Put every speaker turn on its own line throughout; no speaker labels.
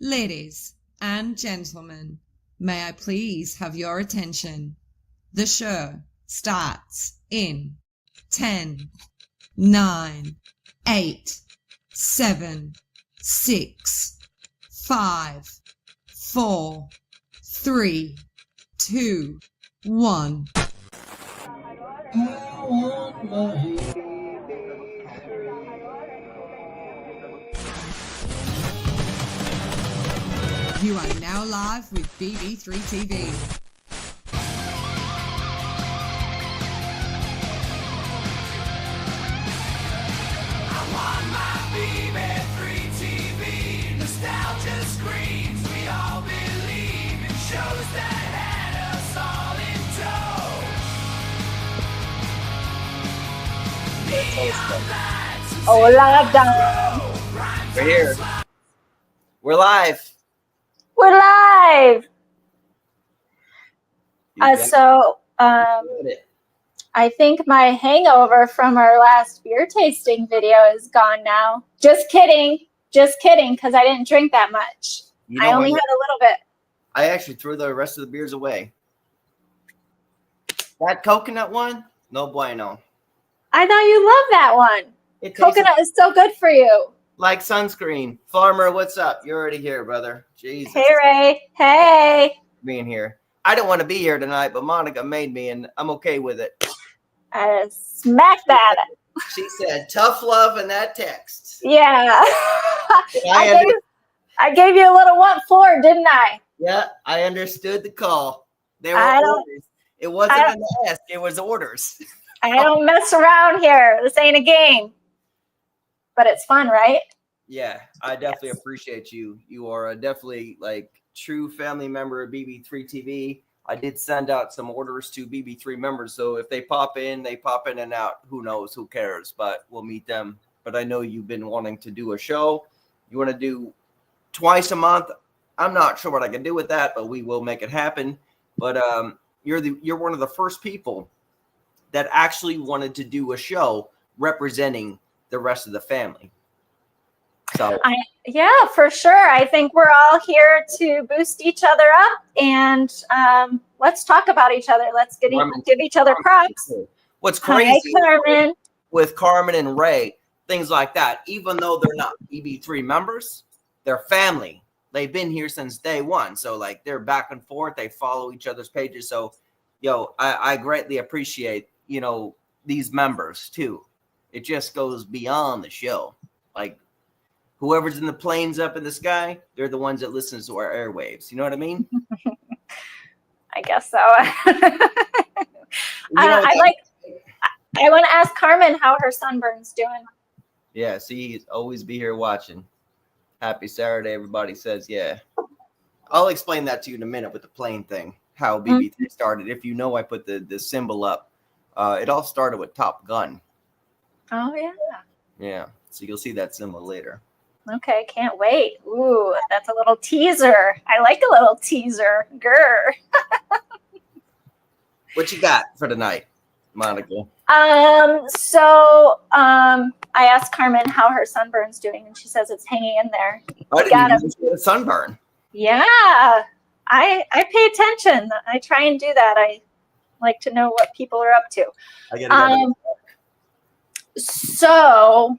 Ladies and gentlemen, may I please have your attention? The show starts in 10, 9, 8, 7, 6, 5, 4, 3, 2, 1. You are now live with BB3TV.
I want my BB3TV. Nostalgia screams. We all believe in shows that had us all in tow.
Hola, Dom.
We're here. We're live.
We're live.
You
So
got it.
I think my hangover from our last beer tasting video is gone now. Just kidding, because I didn't drink that much.
You know
I only
what?
had a little bit.
I actually threw the rest of the beers away. That coconut one, no bueno.
I thought you loved that one.
It tastes
Coconut is so good for you.
like sunscreen. Farmer, what's up? You're already here, brother. Jesus.
Hey, Ray. Hey.
Being here. I didn't want to be here tonight, but Monica made me, and I'm okay with it.
I smack that.
She said, tough love in that text.
Yeah.
I
I gave you a little what for, didn't I?
Yeah, I understood the call. They were
I don't-
orders. It wasn't an ask, it was orders.
I don't mess around here. This ain't a game. But it's fun, right?
Yeah, I definitely appreciate you. You are definitely like true family member of BB3TV. I did send out some orders to BB3 members, so if they pop in and out. Who knows? Who cares? But we'll meet them. But I know you've been wanting to do a show. You want to do twice a month. I'm not sure what I can do with that, but we will make it happen. But you're one of the first people that actually wanted to do a show representing the rest of the family. So
Yeah, for sure. I think we're all here to boost each other up, and let's talk about each other. Let's give each other props.
What's
Hi,
crazy
Carmen.
with Carmen and Ray, things like that, even though they're not BB3 members, they're family. They've been here since day one. So like they're back and forth. They follow each other's pages. So, I greatly appreciate, these members too. It just goes beyond the show. Like whoever's in the planes up in the sky, they're the ones that listen to our airwaves. You know what I mean?
I guess so. I want to ask Carmen how her sunburn's doing.
Yeah, see, always be here watching. Happy Saturday, everybody says, yeah. I'll explain that to you in a minute with the plane thing, how BB3 started. If you know, I put the symbol up. It all started with Top Gun.
Oh, yeah.
Yeah, so you'll see that symbol later.
Okay, can't wait. Ooh, that's a little teaser. I like a little teaser. Grr.
What you got for tonight, Monica?
I asked Carmen how her sunburn's doing, and she says it's hanging in there.
I didn't even see a sunburn.
Yeah, I pay attention. I try and do that. I like to know what people are up to. So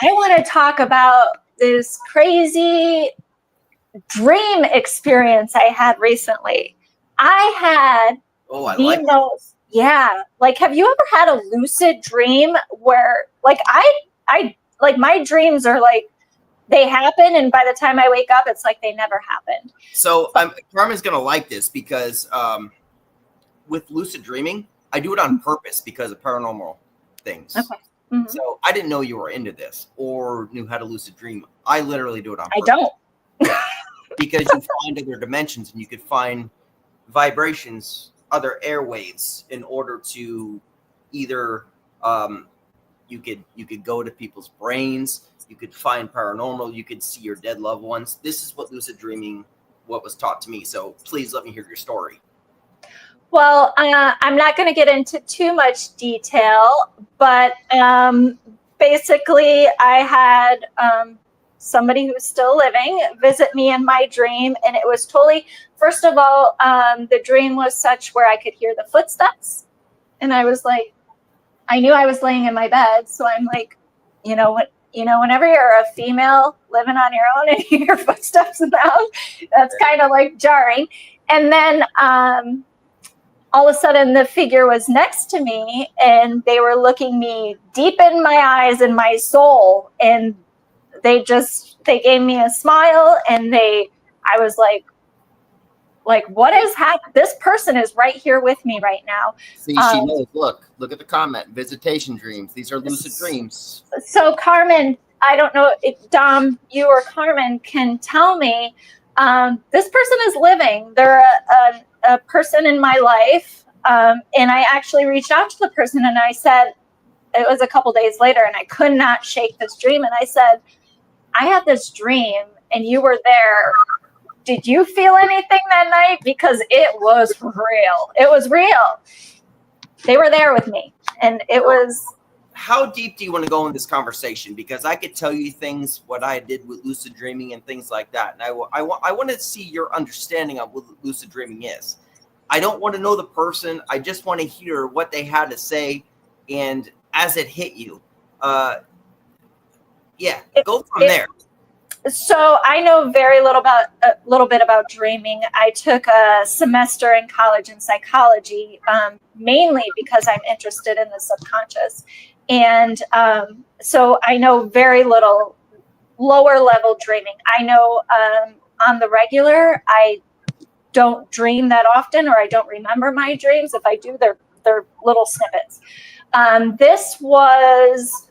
I want to talk about this crazy dream experience I had recently. I had have you ever had a lucid dream where like I my dreams are like they happen, and by the time I wake up it's like they never happened.
So Carmen's gonna like this because with lucid dreaming, I do it on purpose because of paranormal things.
Okay. Mm-hmm.
So I didn't know you were into this or knew how to lucid dream. I literally do it on purpose.
I don't.
Because you find other dimensions and you could find vibrations, other airwaves in order to either you could go to people's brains, you could find paranormal, you could see your dead loved ones. This is what lucid dreaming, what was taught to me. So please let me hear your story.
Well, I'm not going to get into too much detail, but basically I had somebody who's still living visit me in my dream. And it was totally, first of all, the dream was such where I could hear the footsteps. And I was like, I knew I was laying in my bed. So I'm like, whenever you're a female living on your own and you hear footsteps in the house, that's kind of like jarring. And then all of a sudden the figure was next to me and they were looking me deep in my eyes and my soul. And they gave me a smile and I was like, what is happening? This person is right here with me right now.
See, she knows. Look at the comment. Visitation dreams. These are lucid dreams.
So Carmen, I don't know if Dom, you or Carmen can tell me, this person is living. They're a person in my life. And I actually reached out to the person and I said, it was a couple days later and I could not shake this dream. And I said, I had this dream and you were there. Did you feel anything that night? Because it was real. It was real. They were there with me. And it was.
How deep do you want to go in this conversation? Because I could tell you things, what I did with lucid dreaming and things like that. And I want to see your understanding of what lucid dreaming is. I don't want to know the person. I just want to hear what they had to say. And as it hit you, go from there.
So I know very little bit about dreaming. I took a semester in college in psychology, mainly because I'm interested in the subconscious. And so I know very little lower level dreaming. I know on the regular, I don't dream that often, or I don't remember my dreams. If I do, they're little snippets. This was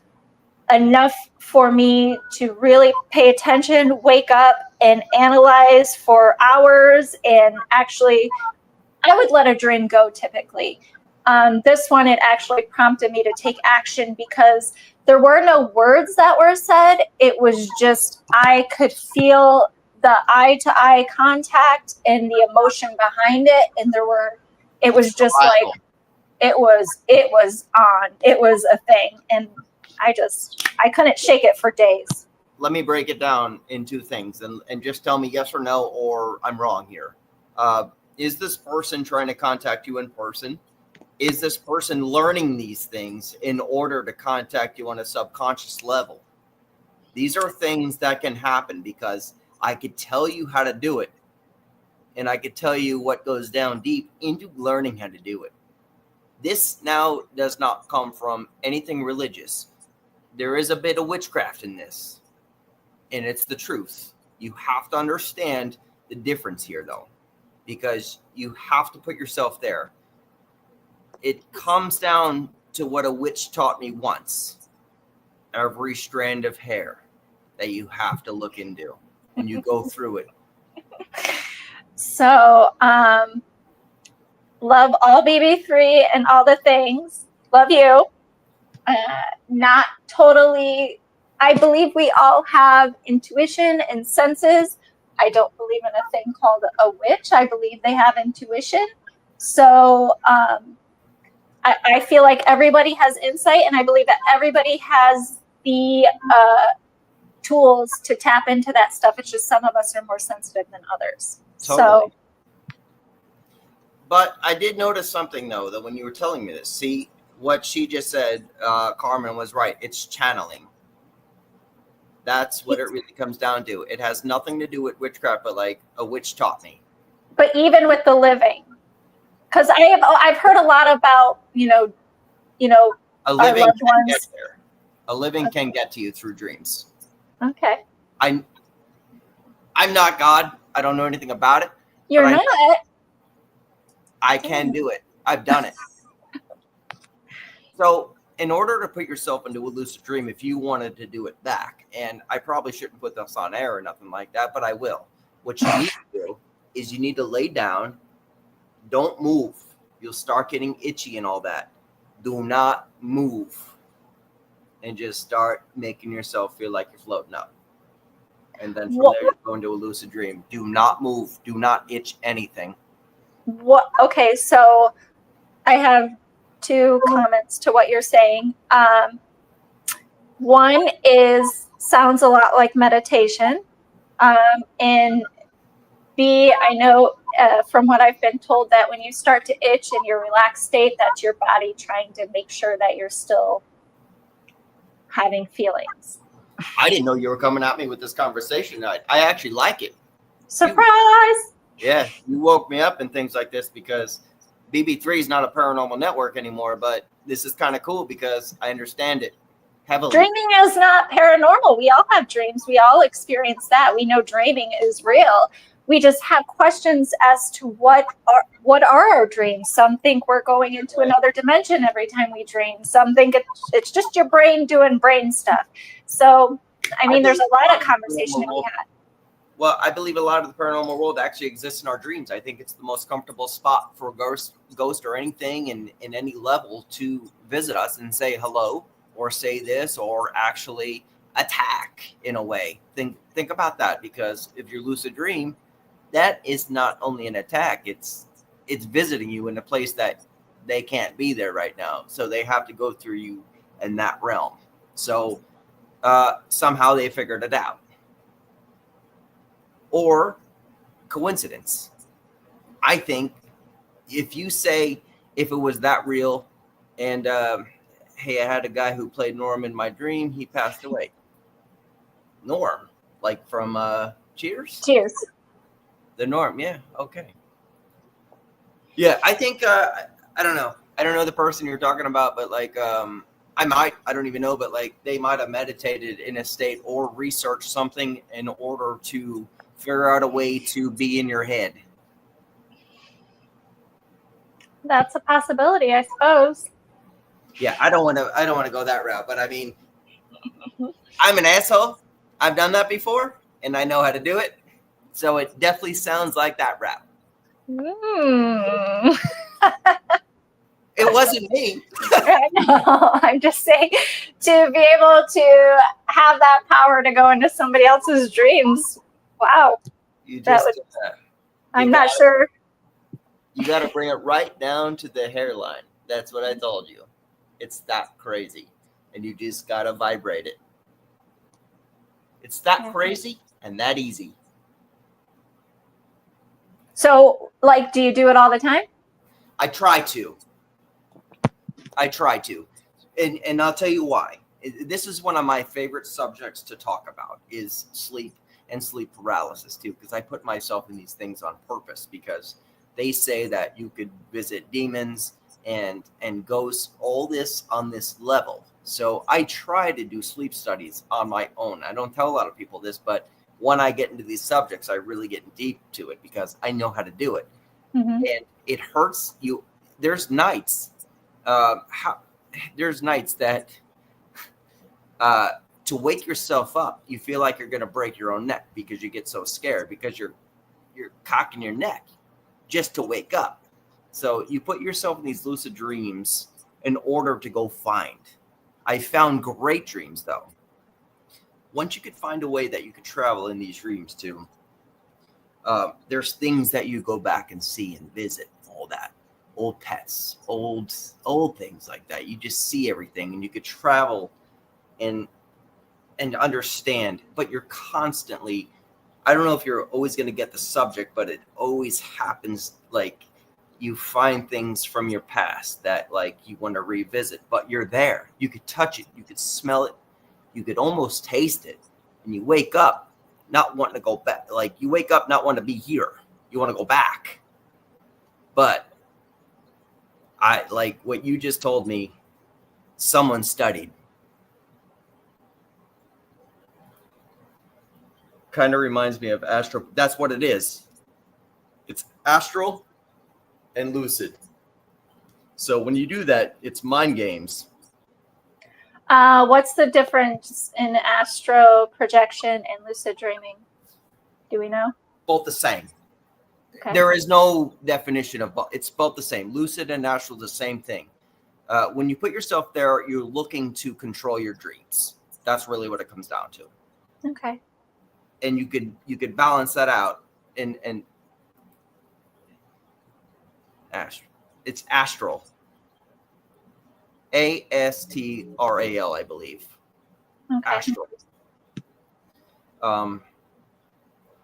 enough for me to really pay attention, wake up and analyze for hours. And actually, I would let a dream go typically. This one, it actually prompted me to take action because there were no words that were said. It was just, I could feel the eye-to-eye contact and the emotion behind it. And it was just like, it was on. It was a thing. And I couldn't shake it for days.
Let me break it down in two things and just tell me yes or no, or I'm wrong here. Is this person trying to contact you in person? Is this person learning these things in order to contact you on a subconscious level? These are things that can happen because I could tell you how to do it. And I could tell you what goes down deep into learning how to do it. This now does not come from anything religious. There is a bit of witchcraft in this, and it's the truth. You have to understand the difference here, though, because you have to put yourself there. It comes down to what a witch taught me once. Every strand of hair that you have to look into, and you go through it.
So, love all BB3 and all the things. Love you. Not totally. I believe we all have intuition and senses. I don't believe in a thing called a witch. I believe they have intuition. So I feel like everybody has insight, and I believe that everybody has the tools to tap into that stuff. It's just some of us are more sensitive than others.
Totally. But I did notice something, though, that when you were telling me this, see, what she just said, Carmen was right. It's channeling. That's what it really comes down to. It has nothing to do with witchcraft, but like a witch taught me.
But even with the living, because I've heard a lot about,
a living
loved
can
ones.
get there. A living can get to you through dreams.
Okay.
I'm not God. I don't know anything about it.
You're not.
I can do it. I've done it. So in order to put yourself into a lucid dream, if you wanted to do it back, and I probably shouldn't put this on air or nothing like that, but I will. What you need to do is you need to lay down. Don't move. You'll start getting itchy and all that. Do not move. And just start making yourself feel like you're floating up. And then from there, you go into a lucid dream. Do not move. Do not itch anything.
What? Okay, so I have two comments to what you're saying. One is sounds a lot like meditation. And B, I know from what I've been told that when you start to itch in your relaxed state, that's your body trying to make sure that you're still having feelings.
I didn't know you were coming at me with this conversation. I actually like it.
Surprise!
Yeah, you woke me up and things like this because BB3 is not a paranormal network anymore, but this is kind of cool because I understand it heavily.
Dreaming is not paranormal. We all have dreams. We all experience that. We know dreaming is real. We just have questions as to what are our dreams. Some think we're going into another dimension every time we dream. Some think it's just your brain doing brain stuff. So, I mean, there's a lot of conversation to be had.
Well, I believe a lot of the paranormal world actually exists in our dreams. I think it's the most comfortable spot for a ghost or anything in any level to visit us and say hello or say this or actually attack in a way. Think about that, because if you lucid dream, that is not only an attack, it's visiting you in a place that they can't be there right now. So they have to go through you in that realm. So somehow they figured it out. Or coincidence. I think if you say, if it was that real and hey, I had a guy who played Norm in my dream, he passed away. Norm, like from Cheers?
Cheers.
The Norm, yeah, okay. Yeah, I think, I don't know. I don't know the person you're talking about, but like, I don't even know, but like they might have meditated in a state or researched something in order to figure out a way to be in your head.
That's a possibility, I suppose.
Yeah, I don't want to go that route, but I mean, I'm an asshole. I've done that before, and I know how to do it. So it definitely sounds like that route.
Mm.
It wasn't me.
No, I'm just saying, to be able to have that power to go into somebody else's dreams. Wow.
You just,
I'm not sure.
You got to bring it right down to the hairline. That's what I told you. It's that crazy. And you just got to vibrate it. It's that crazy and that easy.
So, like, do you do it all the time?
I try to. And I'll tell you why. This is one of my favorite subjects to talk about, is sleep and sleep paralysis too, because I put myself in these things on purpose, because they say that you could visit demons and ghosts, all this on this level. So I try to do sleep studies on my own. I don't tell a lot of people this, but when I get into these subjects, I really get deep to it because I know how to do it.
Mm-hmm.
And it hurts you. There's nights, there's nights that to wake yourself up, you feel like you're going to break your own neck because you get so scared, because you're cocking your neck just to wake up. So you put yourself in these lucid dreams in order to go find. I found great dreams though. Once you could find a way that you could travel in these dreams too, there's things that you go back and see and visit, all that. Old pets, old things like that. You just see everything, and you could travel and understand, but you're constantly, I don't know if you're always going to get the subject, but it always happens. Like you find things from your past that like you want to revisit, but you're there. You could touch it. You could smell it. You could almost taste it. And you wake up not wanting to go back. Like you wake up not wanting to be here. You want to go back. But I like what you just told me, someone studied. Kind of reminds me of astral. That's what it is. It's astral and lucid. So when you do that, it's mind games.
What's the difference in astro projection and lucid dreaming? Do we know?
Both the same.
Okay.
There is no definition of both. It's both the same. Lucid and astral, the same thing. When you put yourself there, you're looking to control your dreams. That's really what it comes down to.
Okay.
And you could balance that out. And it's astral. ASTRAL, I believe.
Okay.
Astral.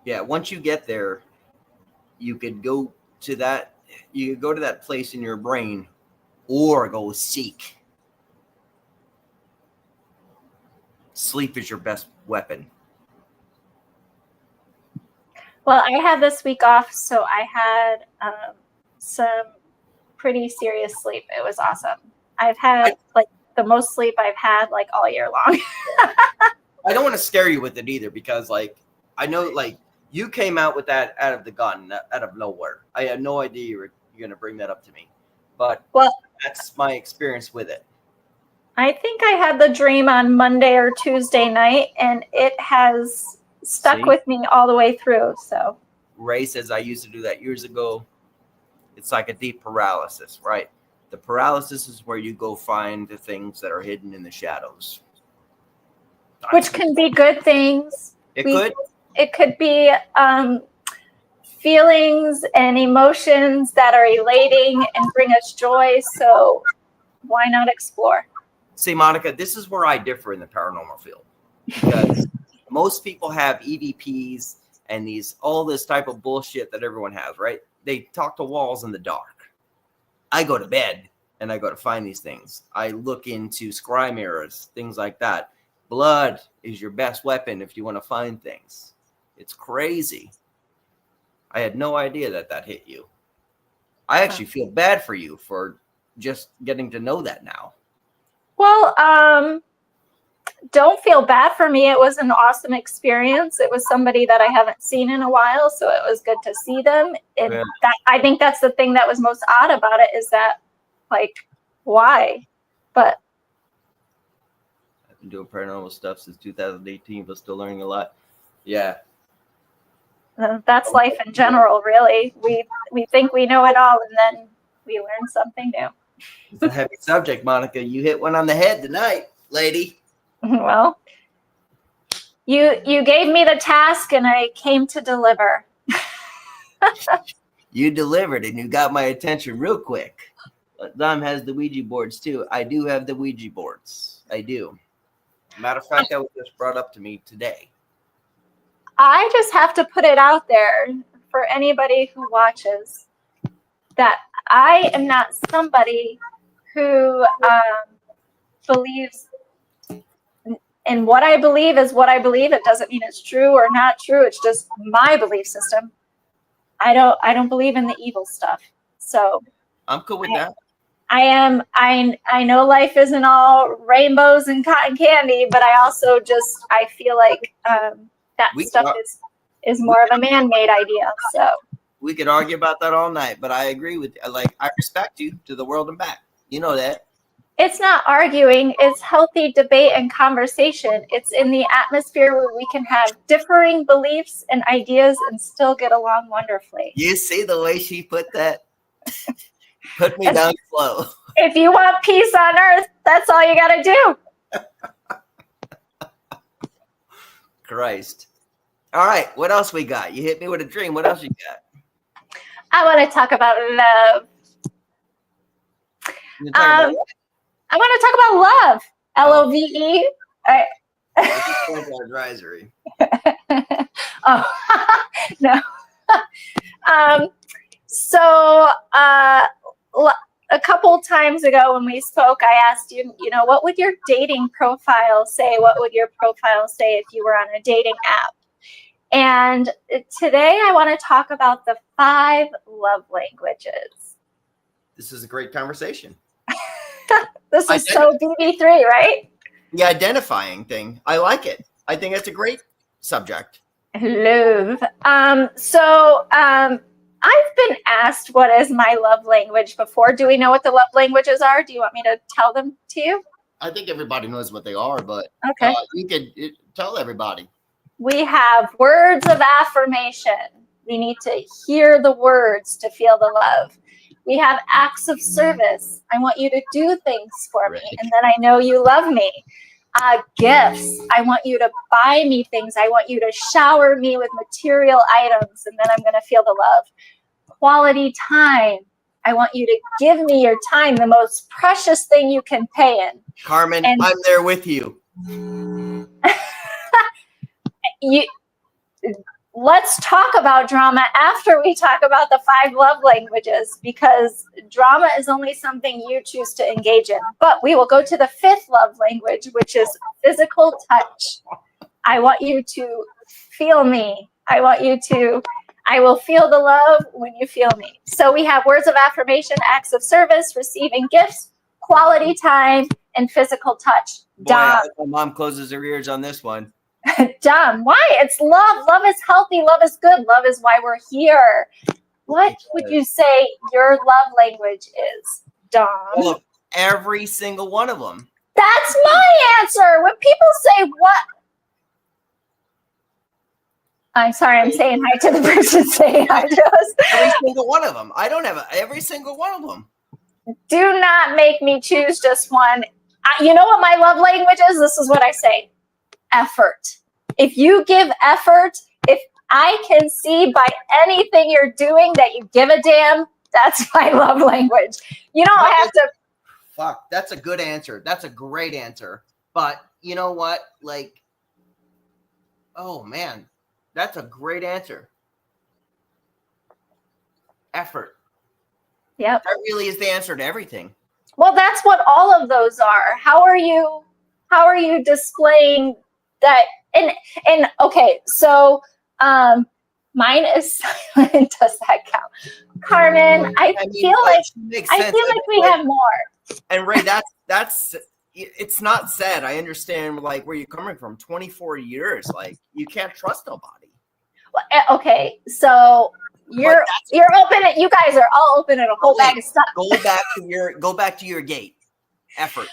Yeah, once you get there, you could go to that. You could go to that place in your brain, or go seek. Sleep is your best weapon.
Well, I had this week off, so I had some pretty serious sleep. It was awesome. I've had like the most sleep I've had like all year long.
I don't want to scare you with it either, because like I know like you came out with that out of the gun, out of nowhere. I had no idea you're going to bring that up to me, but
Well,
that's my experience with it.
I think I had the dream on Monday or Tuesday night, and it has stuck
See?
with me all the way through. So
Ray says I used to do that years ago. It's like a deep paralysis, right? The paralysis is where you go find the things that are hidden in the shadows.
which can be good things.
It could.
It could be feelings and emotions that are elating and bring us joy. So why not explore?
See, Monica, this is where I differ in the paranormal field, because most people have EVPs and all this type of bullshit that everyone has, right? They talk to walls in the dark. I go to bed and I go to find these things. I look into scry mirrors, things like that. Blood is your best weapon if you want to find things. It's crazy. I had no idea that hit you. I actually feel bad for you for just getting to know that now.
Well, don't feel bad for me. It was an awesome experience. It was somebody that I haven't seen in a while, so it was good to see them. And
Yeah.
I think that's the thing that was most odd about it, is that, like, why? But
I've been doing paranormal stuff since 2018, but still learning a lot. Yeah.
that's life in general, really. We think we know it all, and then we learn something new.
It's a heavy subject, Monica. You hit one on the head tonight, lady.
Well, you gave me the task, and I came to deliver.
You delivered, and you got my attention real quick. But Dom has the Ouija boards too. I do have the Ouija boards. I do. Matter of fact, that was just brought up to me today.
I just have to put it out there for anybody who watches that I am not somebody who believes in what I believe is what I believe. It doesn't mean it's true or not true. It's just my belief system. I don't believe in the evil stuff. So
I'm cool with that.
I know life isn't all rainbows and cotton candy, but I feel like that stuff is more of a man-made idea. So
We could argue about that all night, but I agree with you. Like, I respect you to the world and back. You know that.
it's not arguing, it's healthy debate and conversation. It's in the atmosphere where we can have differing beliefs and ideas and still get along wonderfully.
You see the way she put that? Put me down slow.
If you want peace on earth, that's all you got to do.
Christ. All right, what else we got? You hit me with a dream. What else you got?
I want to talk about love.
You talking about what?
I want to talk about love. Love.
I just went to advisory.
Oh, no. So a couple times ago when we spoke, I asked you, what would your dating profile say? What would your profile say if you were on a dating app? And today I want to talk about the 5 love languages.
This is a great conversation.
This is so BB3, right?
The identifying thing. I like it. I think it's a great subject.
Love. I've been asked what is my love language before. Do we know what the love languages are? Do you want me to tell them to you?
I think everybody knows what they are, but
Okay.
you could tell everybody.
We have words of affirmation. We need to hear the words to feel the love. We have acts of service. I want you to do things for me, and then I know you love me. Gifts. I want you to buy me things. I want you to shower me with material items, and then I'm going to feel the love. Quality time. I want you to give me your time, the most precious thing you can pay in.
Carmen,
And-
I'm there with you.
you let's talk about drama after we talk about the 5 love languages, because drama is only something you choose to engage in. But we will go to the 5th love language, which is physical touch. I want you to feel me. I will feel the love when you feel me. So we have words of affirmation, acts of service, receiving gifts, quality time, and physical touch.
Boy, I hope my mom closes her ears on this one.
Dumb. Why? It's love. Love is healthy. Love is good. Love is why we're here. What would you say your love language is, Dom?
Well, every single one of them.
That's my answer. When people say what? I'm sorry, I'm saying hi to the person saying hi to us.
Every single one of them. I don't have every single one of them.
Do not make me choose just one. You know what my love language is? This is what I say. Effort. If you give effort, if I can see by anything you're doing that you give a damn, that's my love language. You don't have to.
Fuck, that's a good answer. That's a great answer. But you know what? Like, oh man, that's a great answer. Effort.
Yep.
That really is the answer to everything.
Well, that's what all of those are. How are you displaying that? And okay, so mine is silent. Does that count? Carmen, I feel like we have more.
And Ray, that's it's not said. I understand like where you're coming from. 24 years, like you can't trust nobody.
Well, okay, so you're open. You guys are all open at a whole bag of stuff.
Go back to your gate. Effort.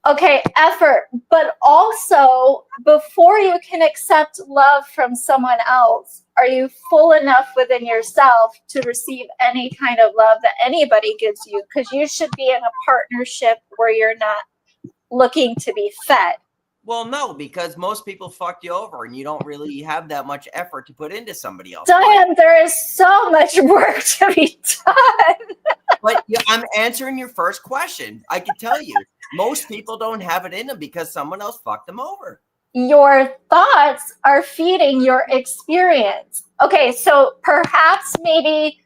Okay, effort, but also before you can accept love from someone else, are you full enough within yourself to receive any kind of love that anybody gives you? Because you should be in a partnership where you're not looking to be fed.
Well, no, because most people fuck you over and you don't really have that much effort to put into somebody else.
Diane, there is so much work to be done.
But yeah, I'm answering your first question. I can tell you, most people don't have it in them because someone else fucked them over.
Your thoughts are feeding your experience. Okay, so perhaps maybe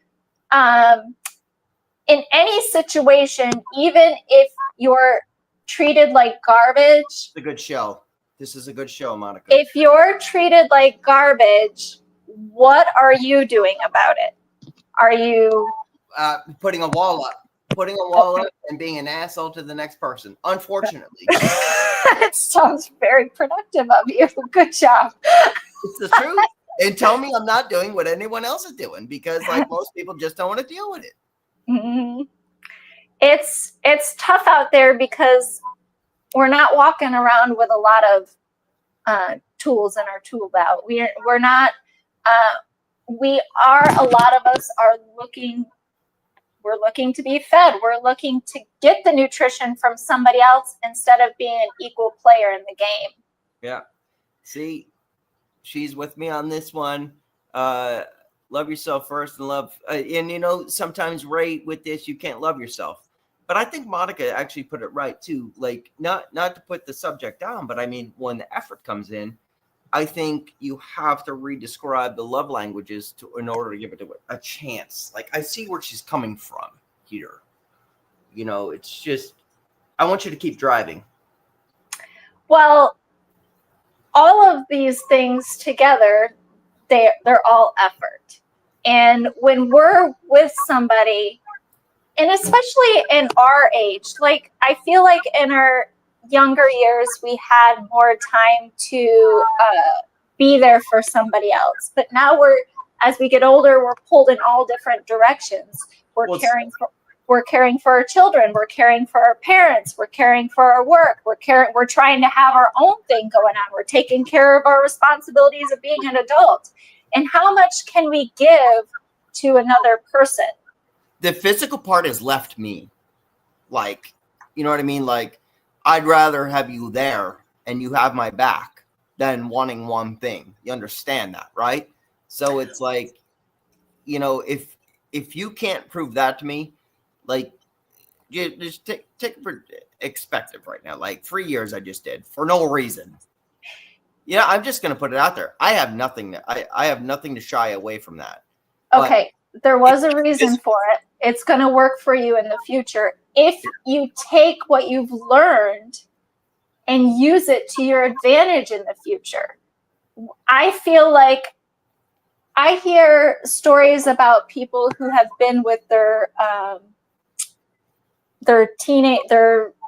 in any situation, even if you're treated like garbage.
It's a good show. This is a good show, Monica.
If you're treated like garbage, what are you doing about it? Are you
putting a wall up? Putting a wall up and being an asshole to the next person. Unfortunately.
That sounds very productive of you. Good job.
It's the truth. And tell me I'm not doing what anyone else is doing because like most people just don't want to deal with it.
Mm-hmm. It's tough out there because we're not walking around with a lot of tools in our tool belt. We're not. A lot of us are looking. We're looking to be fed. We're looking to get the nutrition from somebody else instead of being an equal player in the game.
Yeah. See, she's with me on this one. Love yourself first and love. And, you know, sometimes, Ray, with this, you can't love yourself. But I think Monica actually put it right, too. Like, not to put the subject down, but I mean, when the effort comes in, I think you have to redescribe the love languages in order to give it a chance. Like, I see where she's coming from here. You know, it's just, I want you to keep driving.
Well, all of these things together, they're all effort. And when we're with somebody, and especially in our age, like, I feel like in our younger years, we had more time to be there for somebody else. But now as we get older, we're pulled in all different directions. We're caring for our children. We're caring for our parents. We're caring for our work. We're trying to have our own thing going on. We're taking care of our responsibilities of being an adult. And how much can we give to another person?
The physical part has left me. Like, you know what I mean? Like, I'd rather have you there and you have my back than wanting one thing. You understand that, right? So it's like, you know, if you can't prove that to me, like, just take perspective right now. Like 3 years I just did for no reason. Yeah, I'm just gonna put it out there. I have nothing to shy away from that. But
Okay, there was a reason for it. It's going to work for you in the future if you take what you've learned and use it to your advantage in the future. I feel like I hear stories about people who have been with their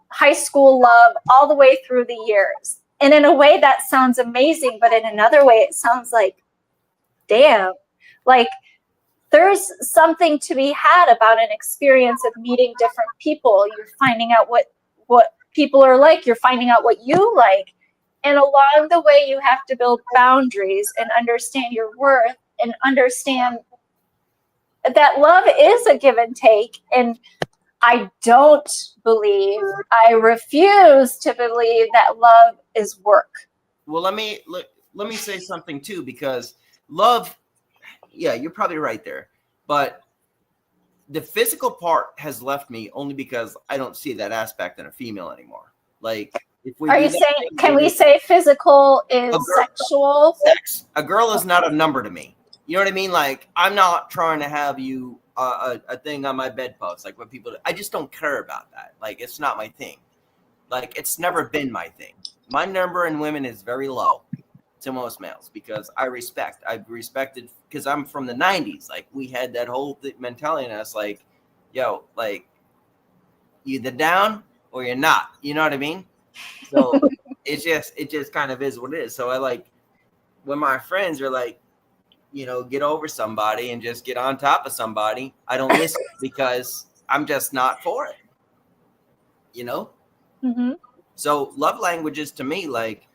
high school love all the way through the years. And in a way that sounds amazing, but in another way it sounds like, damn, like there's something to be had about an experience of meeting different people. You're finding out what people are like. You're finding out what you like. And along the way, you have to build boundaries and understand your worth and understand that love is a give and take. And I refuse to believe that love is work.
well, let me say something too, because love, yeah, you're probably right there, but the physical part has left me only because I don't see that aspect in a female anymore. Like, if we
Are you saying, can we say physical is sexual?
Sex. A girl is not a number to me. You know what I mean? Like, I'm not trying to have you a thing on my bedpost, like what people do. I just don't care about that. Like, it's not my thing. Like, it's never been my thing. My number in women is very low to most males because I've respected, because I'm from the 90s. Like, we had that whole mentality in us, like, yo, like, you either down or you're not. You know what I mean? So it just kind of is what it is. So I like when my friends are like, you know, get over somebody and just get on top of somebody, I don't listen because I'm just not for it. You know?
Mm-hmm.
So love languages to me, like,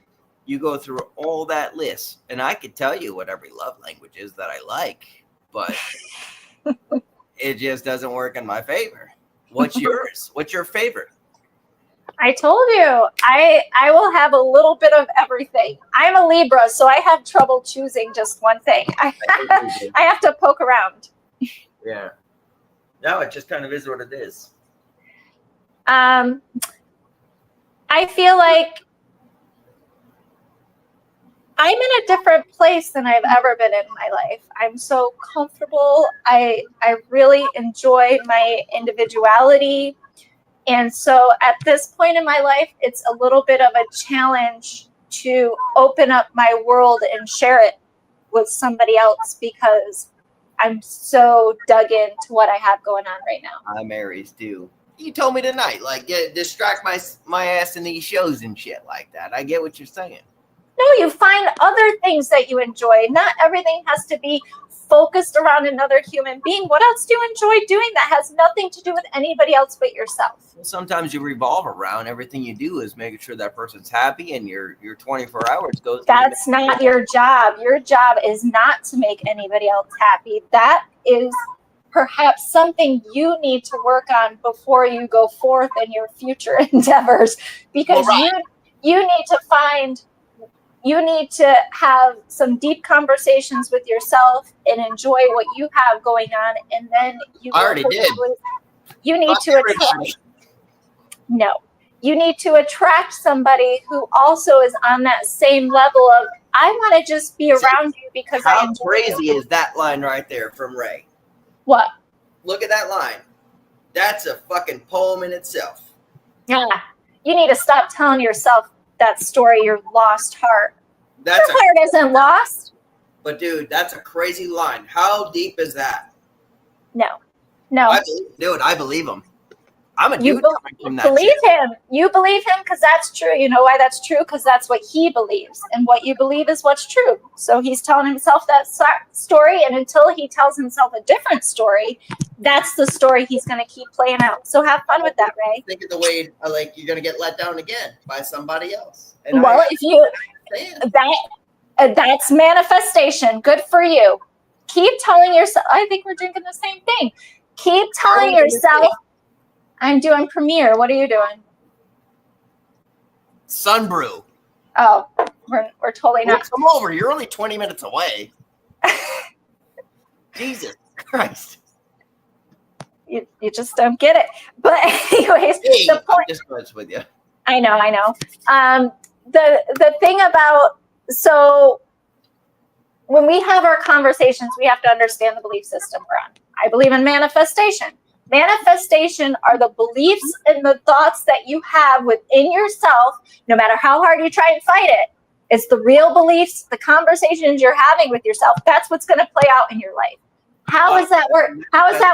you go through all that list, and I could tell you what every love language is that I like, but it just doesn't work in my favor. What's yours? What's your favorite?
I told you, I will have a little bit of everything. I'm a Libra, so I have trouble choosing just one thing. I have to poke around.
Yeah. No, it just kind of is what it is.
I feel like I'm in a different place than I've ever been in my life. I'm so comfortable. I really enjoy my individuality. And so at this point in my life, it's a little bit of a challenge to open up my world and share it with somebody else because I'm so dug into what I have going on right now.
I'm Aries too. You told me tonight, like, distract my ass in these shows and shit like that. I get what you're saying.
No, you find other things that you enjoy. Not everything has to be focused around another human being. What else do you enjoy doing that has nothing to do with anybody else but yourself?
Well, sometimes you revolve around everything you do is making sure that person's happy, and your 24 hours goes.
That's not your job. Your job is not to make anybody else happy. That is perhaps something you need to work on before you go forth in your future endeavors, because you need to have some deep conversations with yourself and enjoy what you have going on, and then you
already did.
You need to attract. No, you need to attract somebody who also is on that same level of, I want to just be around you because I enjoy
crazy
you.
is that line right there from Ray?
What?
Look at that line. That's a fucking poem in itself.
Yeah, you need to stop telling yourself that story, your lost heart. Your heart isn't lost.
But dude, that's a crazy line. How deep is that?
No.
I believe him. I'm a dude coming from that.
Believe him. You believe him because that's true. You know why that's true? Because that's what he believes. And what you believe is what's true. So he's telling himself that story. And until he tells himself a different story, that's the story he's going to keep playing out. So have fun with that, Ray.
Think of the way, like, you're going to get let down again by somebody else. And
that's manifestation. Good for you. Keep telling yourself. I think we're drinking the same thing. Keep telling yourself. I'm doing Premiere. What are you doing?
Sunbrew.
Oh, we're totally not.
Come over. You're only 20 minutes away. Jesus Christ.
You just don't get it. But anyways, the point.
I'm just with you.
I know. The thing about So when we have our conversations, we have to understand the belief system we're on. I believe in manifestation. Manifestation are the beliefs and the thoughts that you have within yourself, no matter how hard you try and fight it. It's the real beliefs, the conversations you're having with yourself. That's what's going to play out in your life. How is that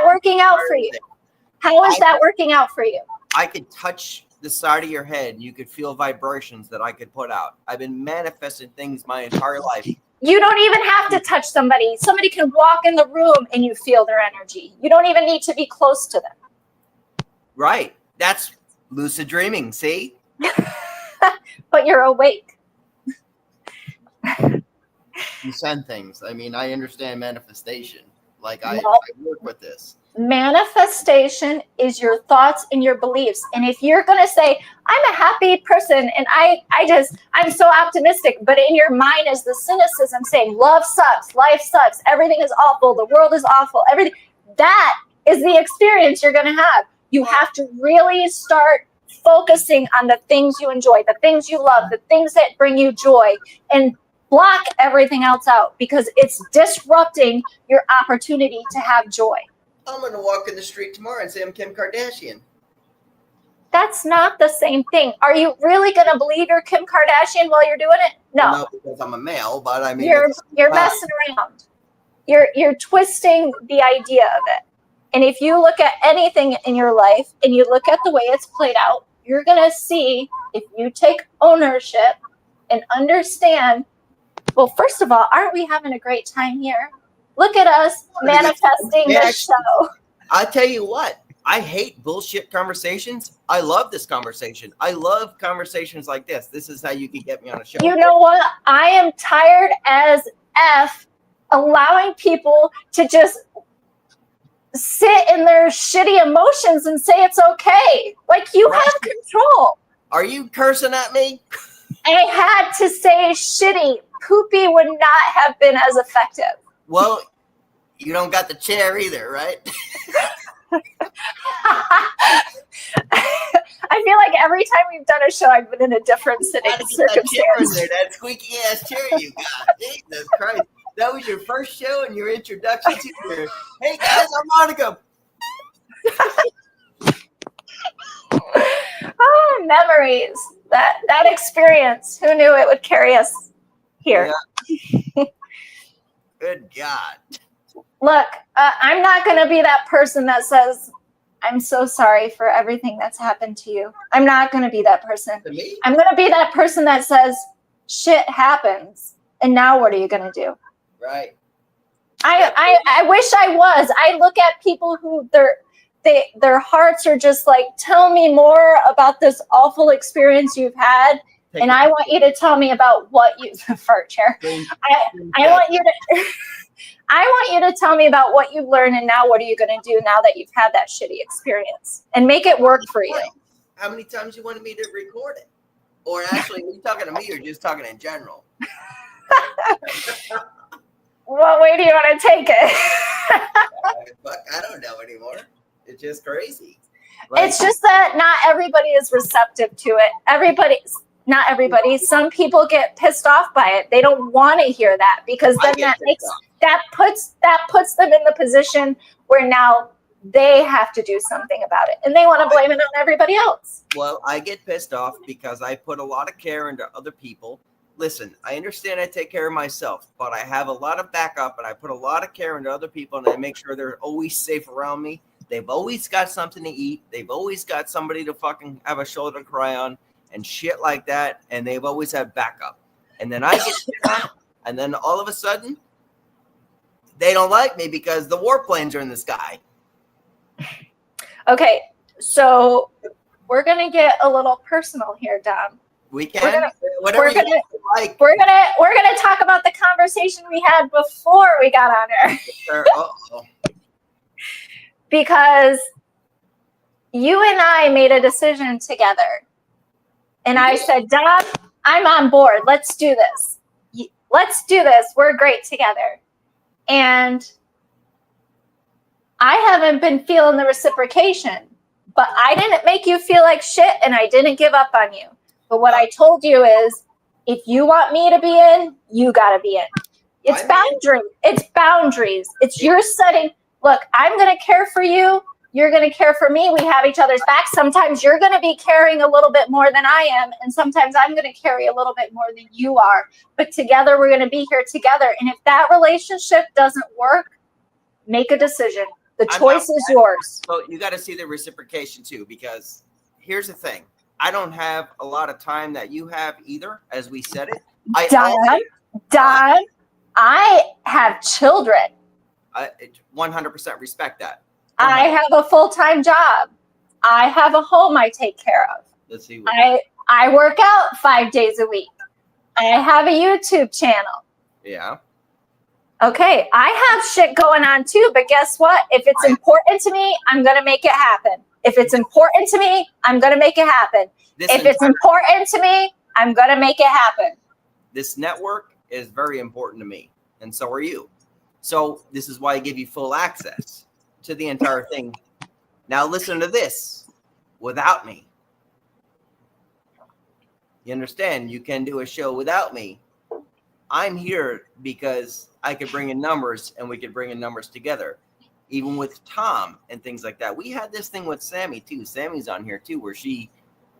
working out for you? How is that working out for you?
I could touch the side of your head and you could feel vibrations that I could put out. I've been manifesting things my entire life.
You don't even have to touch somebody. Somebody can walk in the room and you feel their energy. You don't even need to be close to them.
Right. That's lucid dreaming. See?
But you're awake.
You send things. I mean, I understand manifestation. Like I work with this.
Manifestation is your thoughts and your beliefs. And if you're going to say, I'm a happy person and I'm so optimistic, but in your mind is the cynicism saying love sucks, life sucks, everything is awful, the world is awful, everything, that is the experience you're going to have. You have to really start focusing on the things you enjoy, the things you love, the things that bring you joy, and block everything else out because it's disrupting your opportunity to have joy.
I'm going to walk in the street tomorrow and say I'm Kim Kardashian.
That's not the same thing. Are you really going to believe you're Kim Kardashian while you're doing it? No.
Well, not because I'm a male, but I mean,
you're messing around. You're twisting the idea of it. And if you look at anything in your life and you look at the way it's played out, you're going to see, if you take ownership and understand, well, first of all, aren't we having a great time here? Look at us manifesting this show.
I tell you what, I hate bullshit conversations. I love this conversation. I love conversations like this. This is how you can get me on a show.
You know what? I am tired as F allowing people to just sit in their shitty emotions and say it's okay. Like, you have control.
Are you cursing at me?
I had to say shitty. Poopy would not have been as effective.
Well, you don't got the chair either, right?
I feel like every time we've done a show, I've been in a different circumstance.
That squeaky ass chair you got. Jesus Christ. That was your first show and your introduction to your, hey guys, I'm Monica.
Oh, memories. That experience. Who knew it would carry us here?
Yeah. Good God.
Look, I'm not going to be that person that says, I'm so sorry for everything that's happened to you. I'm not going to be that person.
To me?
I'm going to be that person that says, shit happens. And now what are you going to do?
Right.
I wish I was. I look at people who their hearts are just like, tell me more about this awful experience you've had. And I want you to tell me about what you fart chair. I want you to tell me about what you've learned and now what are you going to do now that you've had that shitty experience and make it work for you.
How many times you wanted me to record it? Or actually, are you talking to me or just talking in general?
What way do you want to take it?
I don't know anymore. It's just crazy.
It's just that not everybody is receptive to it. Not everybody. Some people get pissed off by it. They don't want to hear that because then that puts them in the position where now they have to do something about it and they want to blame it on everybody else.
Well, I get pissed off because I put a lot of care into other people. Listen, I understand I take care of myself, but I have a lot of backup and I put a lot of care into other people and I make sure they're always safe around me. They've always got something to eat. They've always got somebody to fucking have a shoulder to cry on and shit like that. And they've always had backup. And then I get and then all of a sudden they don't like me because the warplanes are in the sky.
Okay, so we're gonna get a little personal here, Dom.
We can. We're
gonna talk about the conversation we had before we got on air. Because you and I made a decision together, and I said, Dom, I'm on board. Let's do this. Let's do this. We're great together. And I haven't been feeling the reciprocation, but I didn't make you feel like shit and I didn't give up on you. But what I told you is If you want me to be in, you got to be in. It's boundaries. It's boundaries. It's your setting. Look, I'm going to care for you. You're going to care for me. We have each other's back. Sometimes you're going to be carrying a little bit more than I am, and sometimes I'm going to carry a little bit more than you are. But together, we're going to be here together. And if that relationship doesn't work, make a decision. The choice is yours.
So you got to see the reciprocation too, because here's the thing. I don't have a lot of time that you have either, as we said it.
Don, I have children.
I 100% respect that.
I have a full-time job. I have a home I take care of.
Let's see.
I work out 5 days a week. I have a YouTube channel.
Yeah.
Okay, I have shit going on too, but guess what? If it's important to me, I'm going to make it happen. If it's important to me, I'm going to make it happen. If it's important to me, I'm going to make it happen.
This network is very important to me, and so are you. So this is why I give you full access to the entire thing. Now listen to this. Without me. You understand? You can do a show without me. I'm here because I could bring in numbers, and we could bring in numbers together. Even with Tom and things like that. We had this thing with Sammy too. Sammy's on here too, where she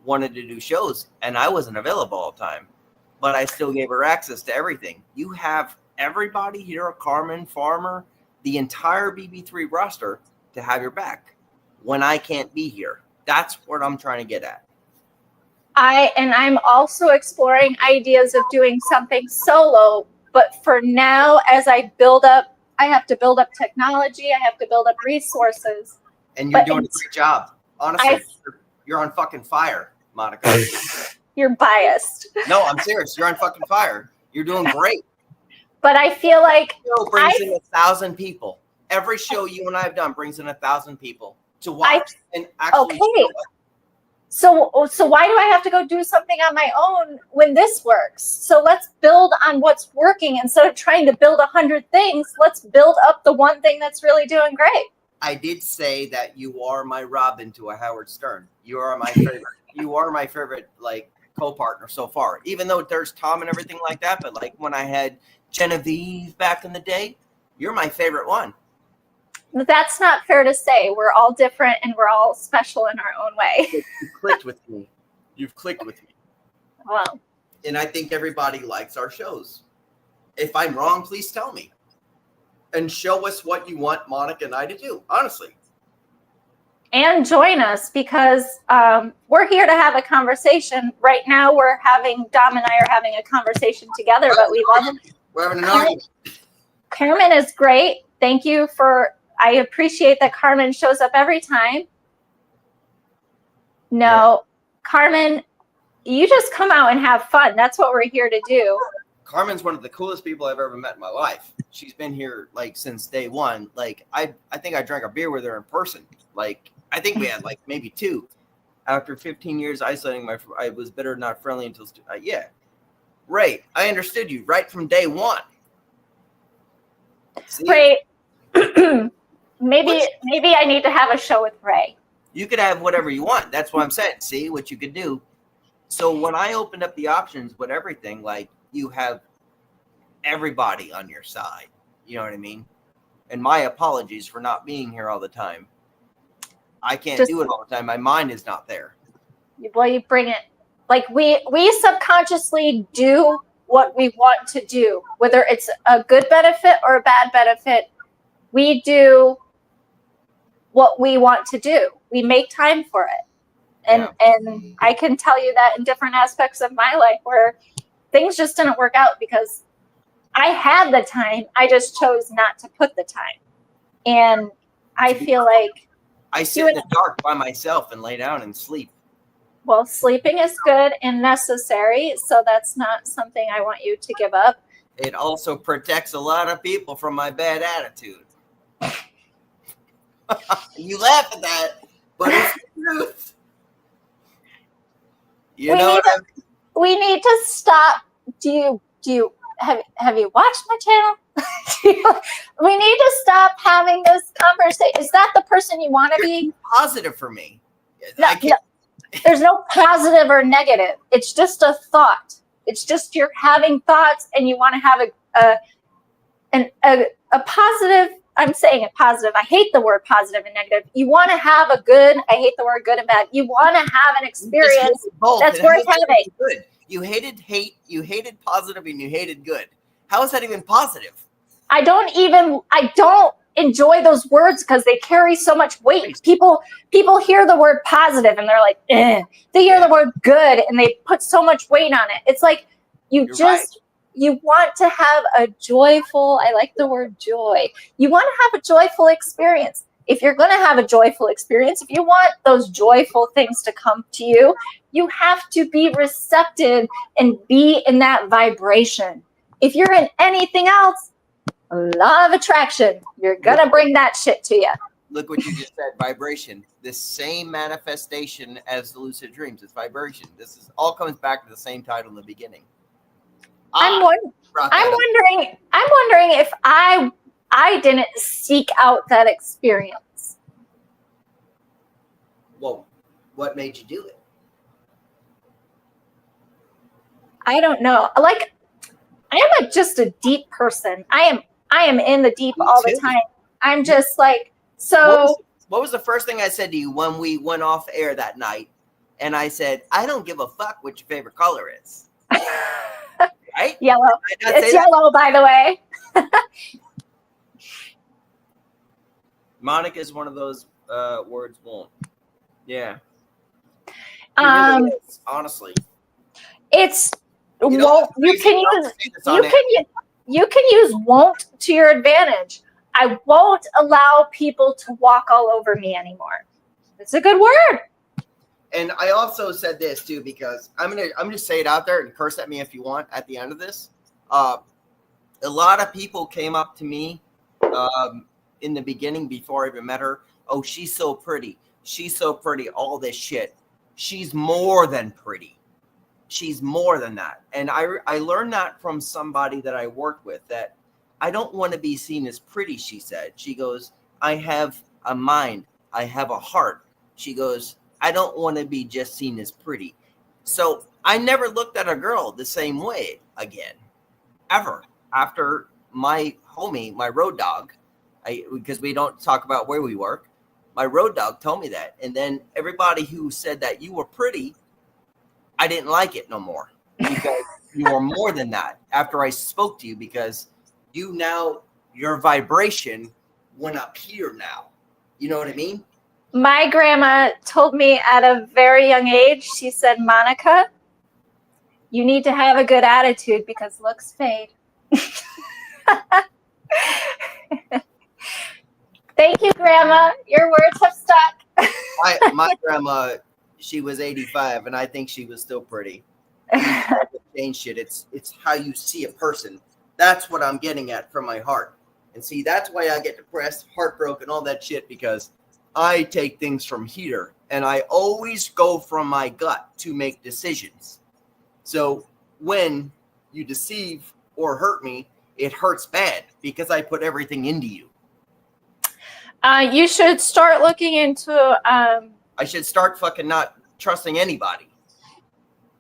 wanted to do shows, and I wasn't available all the time. But I still gave her access to everything. You have everybody here, Carmen, Farmer, the entire BB3 roster to have your back when I can't be here. That's what I'm trying to get at.
I'm also exploring ideas of doing something solo, but for now, as I build up, I have to build up technology, I have to build up resources.
And you're doing a great job. Honestly, you're on fucking fire, Monica.
You're biased.
No, I'm serious. You're on fucking fire. You're doing great.
But I feel like
show brings in 1,000 people. Every show you and I have done brings in 1,000 people to watch and actually.
Okay. So why do I have to go do something on my own when this works? So let's build on what's working instead of trying to build 100 things. Let's build up the one thing that's really doing great.
I did say that you are my Robin to a Howard Stern. You are my favorite. You are my favorite, like, co-partner so far. Even though there's Tom and everything like that, but like when I had Genevieve back in the day, you're my favorite one.
That's not fair to say. We're all different and we're all special in our own way.
You've clicked with me. You've clicked with me.
Well,
and I think everybody likes our shows. If I'm wrong, please tell me. And show us what you want Monica and I to do, honestly.
And join us because we're here to have a conversation. Right now, Dom and I are having a conversation together, but we love it.
We're having an argument.
Carmen is great. Thank you I appreciate that Carmen shows up every time. No, Carmen, you just come out and have fun. That's what we're here to do.
Carmen's one of the coolest people I've ever met in my life. She's been here like since day one. Like I think I drank a beer with her in person. Like I think we had like maybe 2. After 15 years isolating, I was bitter, not friendly until yeah. Ray, I understood you right from day one. See?
Ray, maybe I need to have a show with Ray.
You could have whatever you want. That's what I'm saying. See what you could do. So when I opened up the options with everything, like you have everybody on your side. You know what I mean? And my apologies for not being here all the time. I can't do it all the time. My mind is not there.
Well, you bring it. Like we subconsciously do what we want to do, whether it's a good benefit or a bad benefit. We do what we want to do. We make time for it. And I can tell you that in different aspects of my life where things just didn't work out because I had the time. I just chose not to put the time. And I feel like
I sit in the dark by myself and lay down and sleep.
Well, sleeping is good and necessary. So that's not something I want you to give up.
It also protects a lot of people from my bad attitude. You laugh at that, but it's the truth.
We need to stop. Do you have you watched my channel? We need to stop having this conversation. Is that the person you want to be?
Positive for me.
No, there's no positive or negative. It's just a thought. It's just you're having thoughts and you want to have a positive. I'm saying it positive. I hate the word positive and negative. You want to have a good, I hate the word good and bad. You want to have an experience that's worth having.
Good. You hated hate, you hated positive, and you hated good. How is that even positive?
I don't enjoy those words because they carry so much weight. People hear the word positive and they're like, eh. They hear the word good and they put so much weight on it. It's like you want to have a joyful, I like the word joy. You want to have a joyful experience. If you're going to have a joyful experience, if you want those joyful things to come to you, you have to be receptive and be in that vibration. If you're in anything else, law of attraction, you're going to bring that shit to you.
Look what you just said, vibration. The same manifestation as the lucid dreams. It's vibration. This is all comes back to the same title in the beginning.
I'm wondering if I didn't seek out that experience.
Well, what made you do it?
I don't know. Like, I am just a deep person. I am in the deep all the time. I'm just like, so.
What was the first thing I said to you when we went off air that night? And I said, I don't give a fuck what your favorite color is. Right?
Yellow. It's yellow, by the way.
Monica is one of those words won't. Yeah.
Really
is, honestly.
It's won't. You can use won't to your advantage. I won't allow people to walk all over me anymore. It's a good word.
And I also said this too, because I'm gonna say it out there and curse at me if you want at the end of this. A lot of people came up to me in the beginning before I even met her. Oh, she's so pretty. She's so pretty. All this shit. She's more than pretty. She's more than that. And I learned that from somebody that I worked with, that I don't want to be seen as pretty, she said. She goes, I have a mind. I have a heart. She goes, I don't want to be just seen as pretty. So I never looked at a girl the same way again, ever. After my homie, my road dog, because we don't talk about where we work, my road dog told me that. And then everybody who said that you were pretty, I didn't like it no more, because you are more than that after I spoke to you, because your vibration went up here now. You know what I mean?
My grandma told me at a very young age, she said, Monica, you need to have a good attitude because looks fade. Thank you, Grandma. Your words have stuck.
My grandma, she was 85, and I think she was still pretty. Change shit. It's how you see a person. That's what I'm getting at from my heart. And see, that's why I get depressed, heartbroken, all that shit, because I take things from here, and I always go from my gut to make decisions. So when you deceive or hurt me, it hurts bad because I put everything into you.
You should start looking into.
I should start fucking not trusting anybody.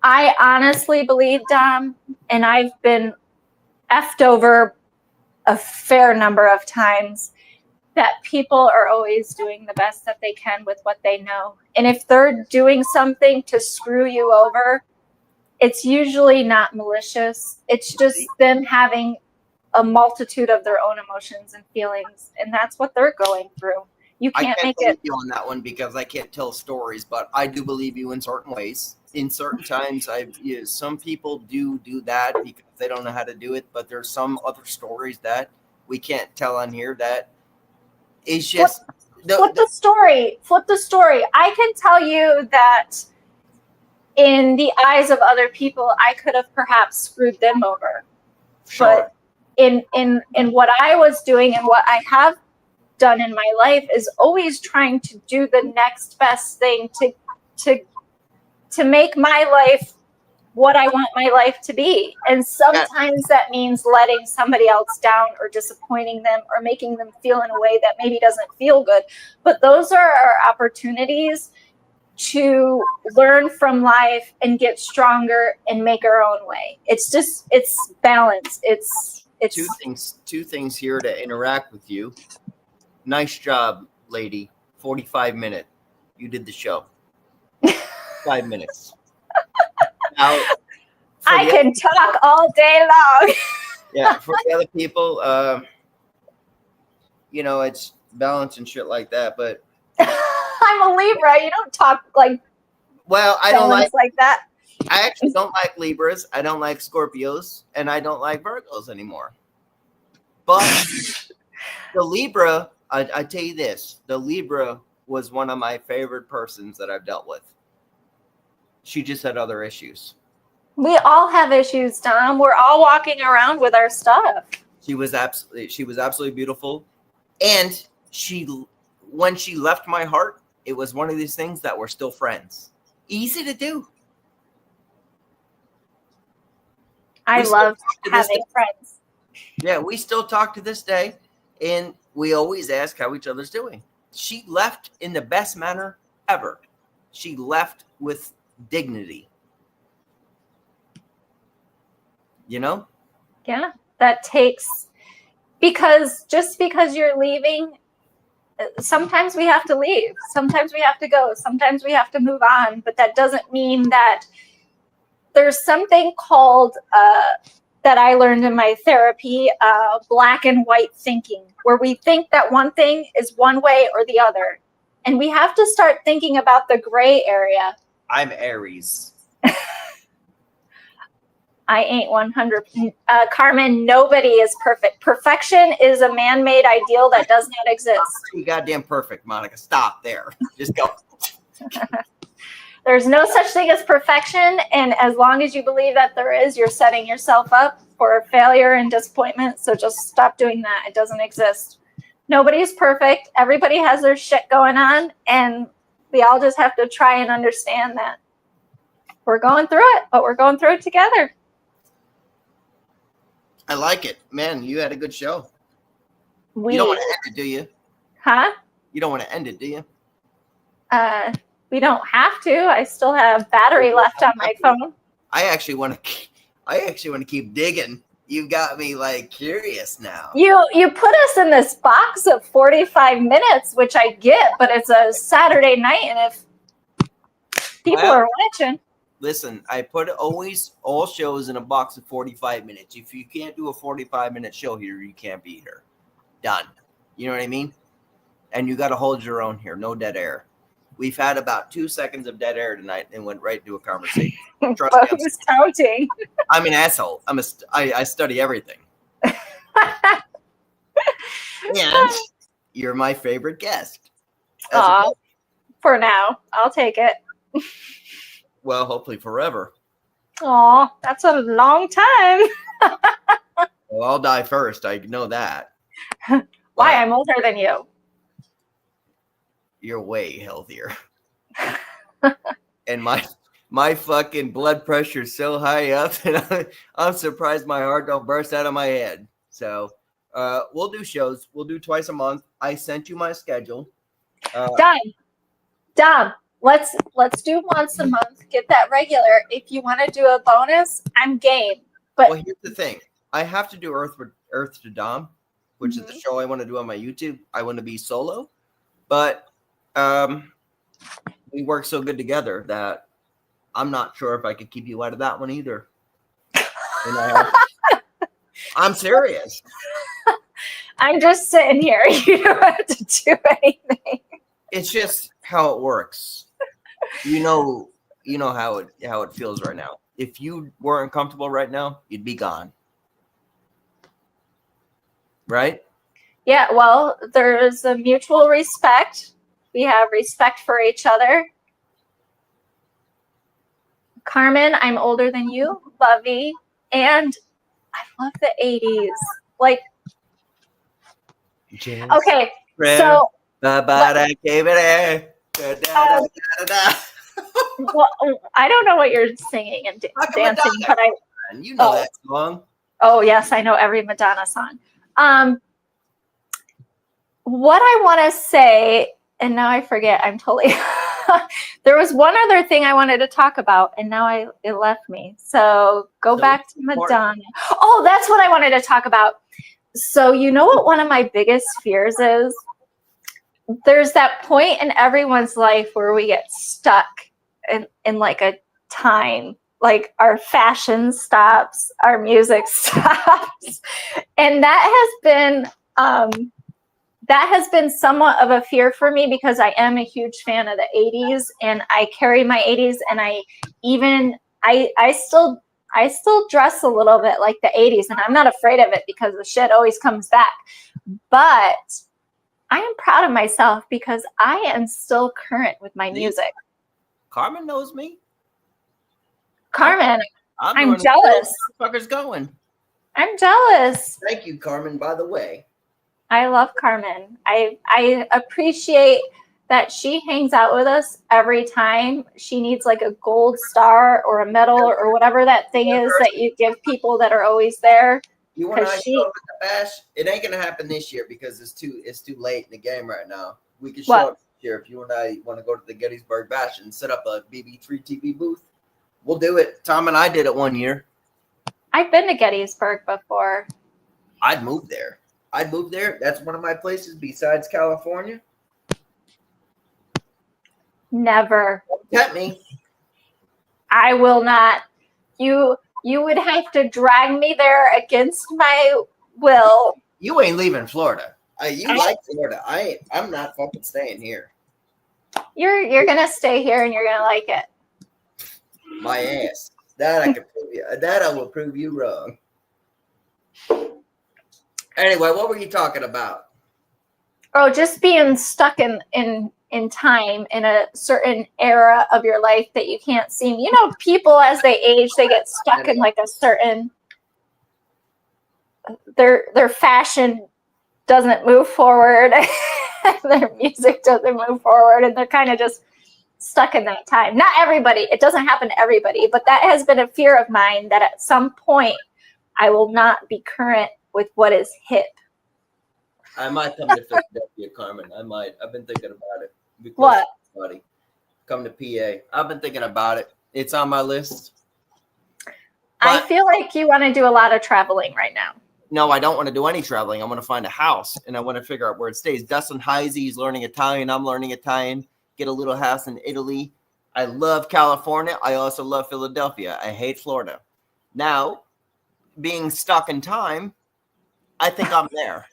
I honestly believe, Dom, and I've been effed over a fair number of times, that people are always doing the best that they can with what they know. And if they're doing something to screw you over, it's usually not malicious. It's just them having a multitude of their own emotions and feelings. And that's what they're going through. You can't make it.
I can't believe you on that one because I can't tell stories, but I do believe you in certain ways. In certain times, some people do that because they don't know how to do it, but there's some other stories that we can't tell on here that is just
flip the story. Flip the story. I can tell you that in the eyes of other people, I could have perhaps screwed them over.
Sure.
But in what I was doing and what I have done in my life is always trying to do the next best thing to make my life what I want my life to be. And sometimes that means letting somebody else down or disappointing them or making them feel in a way that maybe doesn't feel good. But those are our opportunities to learn from life and get stronger and make our own way. It's balance. It's
Two things here to interact with you. Nice job, lady. 45-minute. You did the show. 5 minutes. Now,
I can talk all day long.
Yeah, for the other people, it's balance and shit like that. But
I'm a Libra. You don't talk like
I don't like
that.
I actually don't like Libras. I don't like Scorpios, and I don't like Virgos anymore. But the Libra, I tell you this, the Libra was one of my favorite persons that I've dealt with. She just had other issues.
We all have issues, Dom. We're all walking around with our stuff.
She was absolutely beautiful. And when she left my heart, it was one of these things that we're still friends. Easy to do.
I love having friends.
Yeah, we still talk to this day, and we always ask how each other's doing. She left in the best manner ever. She left with dignity.
Yeah, that takes, because you're leaving, sometimes we have to leave. Sometimes we have to go. Sometimes we have to move on. But that doesn't mean that there's something called, that I learned in my therapy, black and white thinking, where we think that one thing is one way or the other. And we have to start thinking about the gray area.
I'm Aries.
I ain't 100. Carmen, nobody is perfect. Perfection is a man-made ideal that does not exist.
You goddamn perfect, Monica. Stop there. Just go.
There's no such thing as perfection. And as long as you believe that there is, you're setting yourself up for failure and disappointment. So just stop doing that. It doesn't exist. Nobody's perfect. Everybody has their shit going on. And we all just have to try and understand that we're going through it, but we're going through it together.
I like it. Man, you had a good show.
You
don't want to end it, do you?
Huh?
You don't want to end it, do you?
We don't have to. I still have battery left on my phone.
I actually want to keep digging. You got me curious now.
You put us in this box of 45 minutes, which I get, but it's a Saturday night, and if people are watching.
Listen, I put always all shows in a box of 45 minutes. If you can't do a 45-minute show here, you can't be here. Done. You know what I mean? And you got to hold your own here. No dead air. We've had about 2 seconds of dead air tonight and went right into a conversation. Trust me,
who's counting?
I'm an asshole. I study everything. And you're my favorite guest.
For now, I'll take it.
Well, hopefully forever.
Aw, that's a long time.
Well, I'll die first. I know that.
Why? I'm older than you.
You're way healthier. And my fucking blood pressure is so high up, and I'm surprised my heart don't burst out of my head. So we'll do shows. We'll do twice a month. I sent you my schedule.
Done. Let's do once a month. Get that regular. If you want to do a bonus, I'm game. But
well, here's the thing. I have to do Earth to Dom, which is the show I want to do on my YouTube. I want to be solo, but we work so good together that I'm not sure if I could keep you out of that one either. I'm serious.
I'm just sitting here. You don't have to do anything.
It's just how it works. You know how it feels right now. If you weren't comfortable right now, you'd be gone. Right?
Yeah, well, there's a mutual respect. We have respect for each other. Carmen, I'm older than you. Lovey. And I love the 80s. Okay, so well, I don't know what you're singing and dancing, but
you know that song.
Oh yes, I know every Madonna song. What I want to say, and now I forget. I'm totally. There was one other thing I wanted to talk about, and now it left me. So go back to Madonna. Oh, that's what I wanted to talk about. So you know what one of my biggest fears is? There's that point in everyone's life where we get stuck in like a time, like our fashion stops, our music stops, and that has been somewhat of a fear for me because I am a huge fan of the 80s and I carry my 80s, and I still dress a little bit like the 80s, and I'm not afraid of it because the shit always comes back. But I am proud of myself because I am still current with my music.
Carmen knows me.
Carmen, I'm jealous.
Fuckers going.
I'm jealous.
Thank you, Carmen, by the way.
I love Carmen. I appreciate that she hangs out with us every time. She needs like a gold star or a medal or whatever that thing is that you give people that are always there.
You want to show up at the bash? It ain't gonna happen this year because it's too late in the game right now. We can show up this year if you and I want to go to the Gettysburg Bash and set up a BB3 TV booth. We'll do it. Tom and I did it one year.
I've been to Gettysburg before.
I'd move there. That's one of my places besides California.
Never.
Tempt me.
I will not. You would have to drag me there against my will.
You ain't leaving Florida. You like Florida. I'm not fucking staying here.
You're gonna stay here and you're gonna like it.
My ass. That I can prove you. That I will prove you wrong. Anyway, what were you talking about?
Oh, just being stuck in time in a certain era of your life that you can't seem. You know, people as they age, they get stuck in like a certain their fashion doesn't move forward, their music doesn't move forward, and they're kind of just stuck in that time. Not everybody, it doesn't happen to everybody, but that has been a fear of mine that at some point I will not be current with what is hip.
I might come to Philadelphia, Carmen. I might. I've been thinking about it.
What?
Buddy. Come to PA. I've been thinking about it. It's on my list.
I feel like you want to do a lot of traveling right now.
No, I don't want to do any traveling. I want to find a house, and I want to figure out where it stays. Dustin Heisey is learning Italian. I'm learning Italian. Get a little house in Italy. I love California. I also love Philadelphia. I hate Florida. Now, being stuck in time, I think I'm there.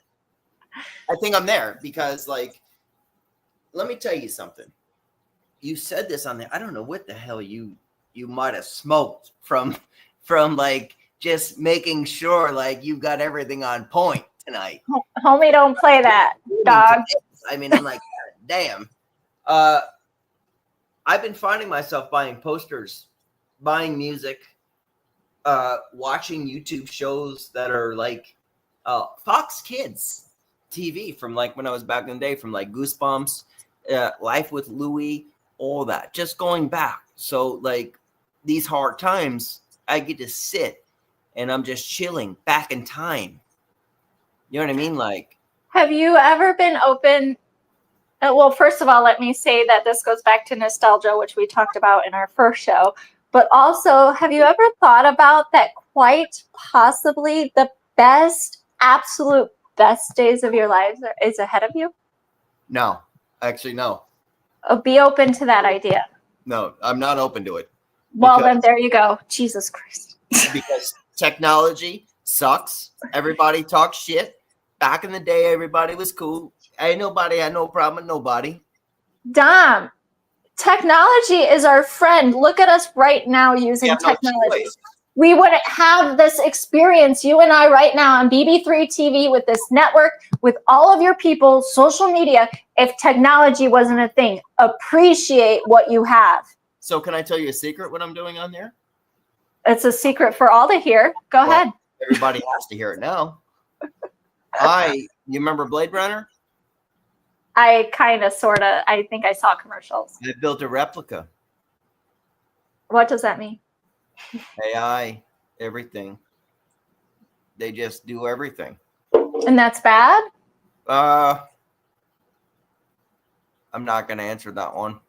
Because, like, let me tell you something. You said this on there. I don't know what the hell you might have smoked from like just making sure like you got everything on point tonight.
Homie, don't play that, dog.
I mean, I'm like, damn. I've been finding myself buying posters, buying music, watching YouTube shows that are like Fox Kids TV from like when I was back in the day, from like Goosebumps, Life with Louie, all that. Just going back. So like these hard times, I get to sit and I'm just chilling back in time. You know what I mean? Like,
have you ever been open? Well, first of all, let me say that this goes back to nostalgia, which we talked about in our first show. But also, have you ever thought about that quite possibly the best, absolute best days of your lives is ahead of you?
No, actually, no.
Be open to that idea.
No, I'm not open to it.
Well, then there you go. Jesus Christ.
Because technology sucks. Everybody talks shit. Back in the day, everybody was cool. Ain't nobody had no problem with nobody.
Dom, technology is our friend. Look at us right now using technology. We wouldn't have this experience, you and I right now on BB3 TV with this network, with all of your people, social media, if technology wasn't a thing. Appreciate what you have.
So can I tell you a secret what I'm doing on there?
It's a secret for all to hear. Go ahead.
Everybody has to hear it now. You remember Blade Runner?
I kind of, sort of, I think I saw commercials.
I built a replica.
What does that mean?
AI, everything. They just do everything.
And that's bad?
I'm not going to answer that one.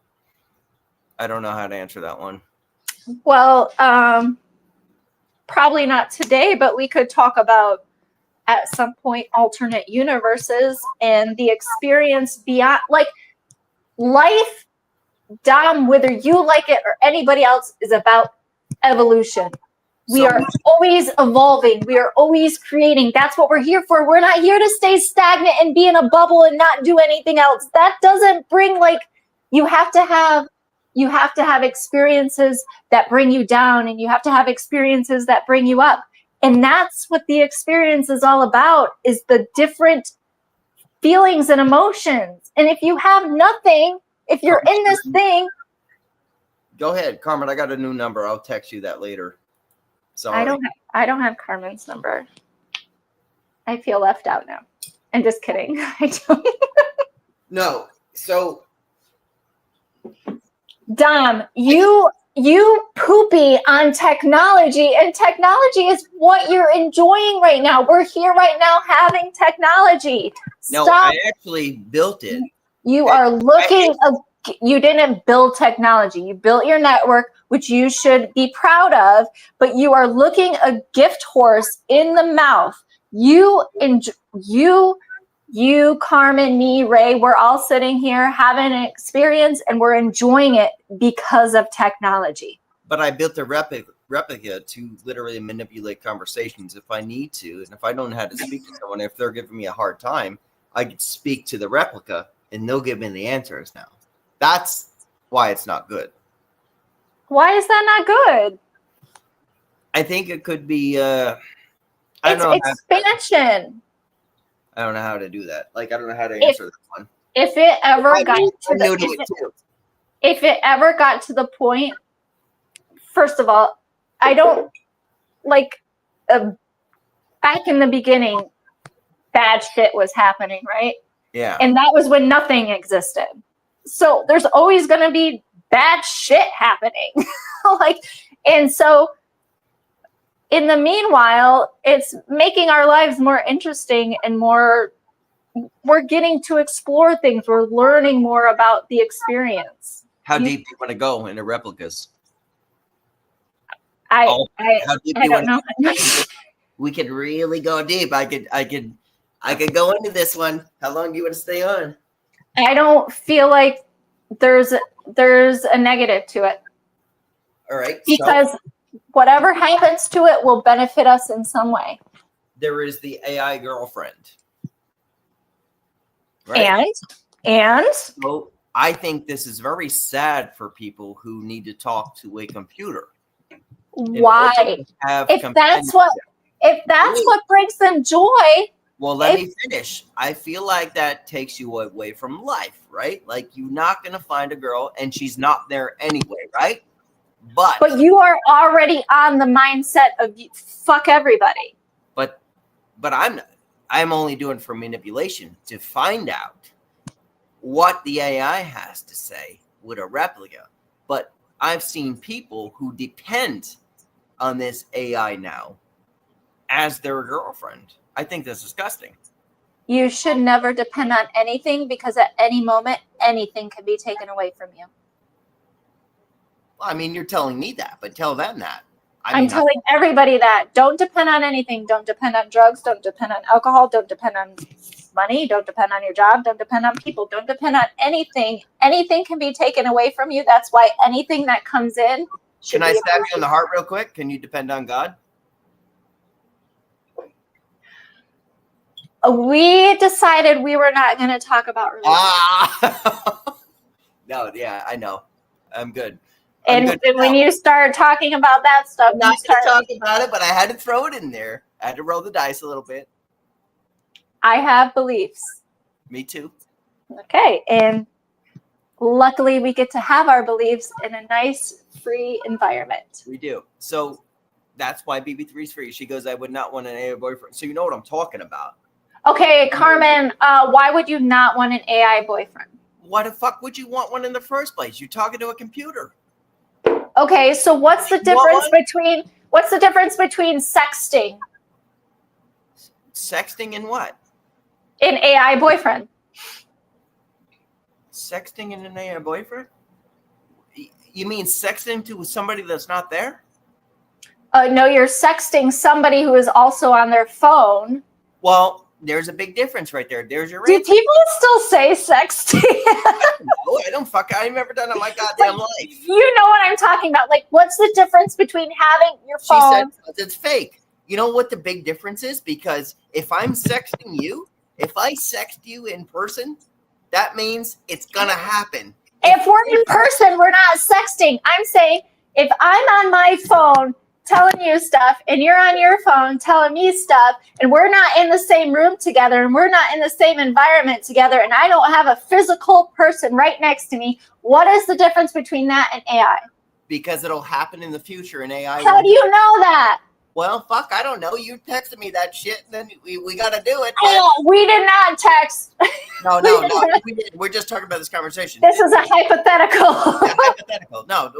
I don't know how to answer that one.
Well, probably not today, but we could talk about at some point alternate universes and the experience beyond, like, life, Dom, whether you like it or anybody else, is about evolution. We are always evolving. We are always creating. That's what we're here for. We're not here to stay stagnant and be in a bubble and not do anything else. That doesn't bring, like, you have to have experiences that bring you down, and you have to have experiences that bring you up. And that's what the experience is all about, is the different feelings and emotions. And if you have nothing, if you're in this thing.
Go ahead, Carmen. I got a new number. I'll text you that later. Sorry.
I don't have Carmen's number. I feel left out now. I'm just kidding. I don't.
No. So
Dom, you poopy on technology, and technology is what you're enjoying right now. We're here right now having technology.
no,
Stop.
I actually built it.
You are looking. You didn't build technology. You built your network, which you should be proud of. But you are looking a gift horse in the mouth. You, Carmen, me, Ray, we're all sitting here having an experience, and we're enjoying it because of technology.
But I built a replica to literally manipulate conversations if I need to. And if I don't know how to speak to someone, if they're giving me a hard time, I could speak to the replica and they'll give me the answers now. That's why it's not good.
Why is that not good?
I think it could be, I don't know.
Expansion.
I don't know how to do that. Like, I don't know how to answer this one.
If it ever got to if it ever got to the point, first of all, I don't like back in the beginning, bad shit was happening, right?
Yeah.
And that was when nothing existed. So there's always going to be bad shit happening. And so in the meanwhile, it's making our lives more interesting and we're getting to explore things. We're learning more about the experience.
How deep do you want to go into replicas?
I
I
don't know.
We could really go deep. I could go into this one. How long do you want to stay on?
I don't feel like there's a negative to it.
All right.
Because whatever happens to it will benefit us in some way.
There is the AI girlfriend. Right?
And
so I think this is very sad for people who need to talk to a computer.
Why? If that's what brings them joy.
Well, let me finish. I feel like that takes you away from life, right? Like, you're not going to find a girl and she's not there anyway, right? But
you are already on the mindset of fuck everybody.
But I'm only doing for manipulation to find out what the AI has to say with a replica. But I've seen people who depend on this AI now as their girlfriend. I think that's disgusting.
You should never depend on anything, because at any moment, anything can be taken away from you.
Well, I mean, you're telling me that, but tell them that.
I'm telling everybody that. Don't depend on anything. Don't depend on drugs. Don't depend on alcohol. Don't depend on money. Don't depend on your job. Don't depend on people. Don't depend on anything. Anything can be taken away from you. That's why anything that comes in should
Can I stab you in the heart real quick? Can you depend on God?
We decided we were not going to talk about religion.
No, yeah, I know. I'm good.
And when you start talking about that stuff,
I'm not going to talk about it, but I had to throw it in there. I had to roll the dice a little bit.
I have beliefs.
Me too.
Okay, and luckily we get to have our beliefs in a nice, free environment.
We do. So that's why BB3 is free. She goes, I would not want an AI boyfriend. So you know what I'm talking about.
Okay, Carmen, why would you not want an AI boyfriend?
Why the fuck would you want one in the first place? You're talking to a computer.
Okay, so what's the difference between sexting?
Sexting and what?
An AI boyfriend.
Sexting and an AI boyfriend? You mean sexting to somebody that's not there?
No, you're sexting somebody who is also on their phone.
Well, there's a big difference right there. There's your
Do
answer.
people still say sexting?
No, I don't fuck. I've never done it in my goddamn life.
You know what I'm talking about. Like, what's the difference between having your
She
phone?
said it's fake. You know what the big difference is? Because if I'm sexting you, if I sext you in person, that means it's gonna happen.
If we're in person, we're not sexting. I'm saying if I'm on my phone telling you stuff and you're on your phone telling me stuff and we're not in the same room together and we're not in the same environment together and I don't have a physical person right next to me, what is the difference between that and AI?
Because it'll happen in the future and AI.
How do you know that?
Well, fuck, I don't know. You texted me that shit, and then we got to do it.
Oh, we did not text.
No. We did. We're just talking about this conversation.
This is a hypothetical.
Yeah, hypothetical. No,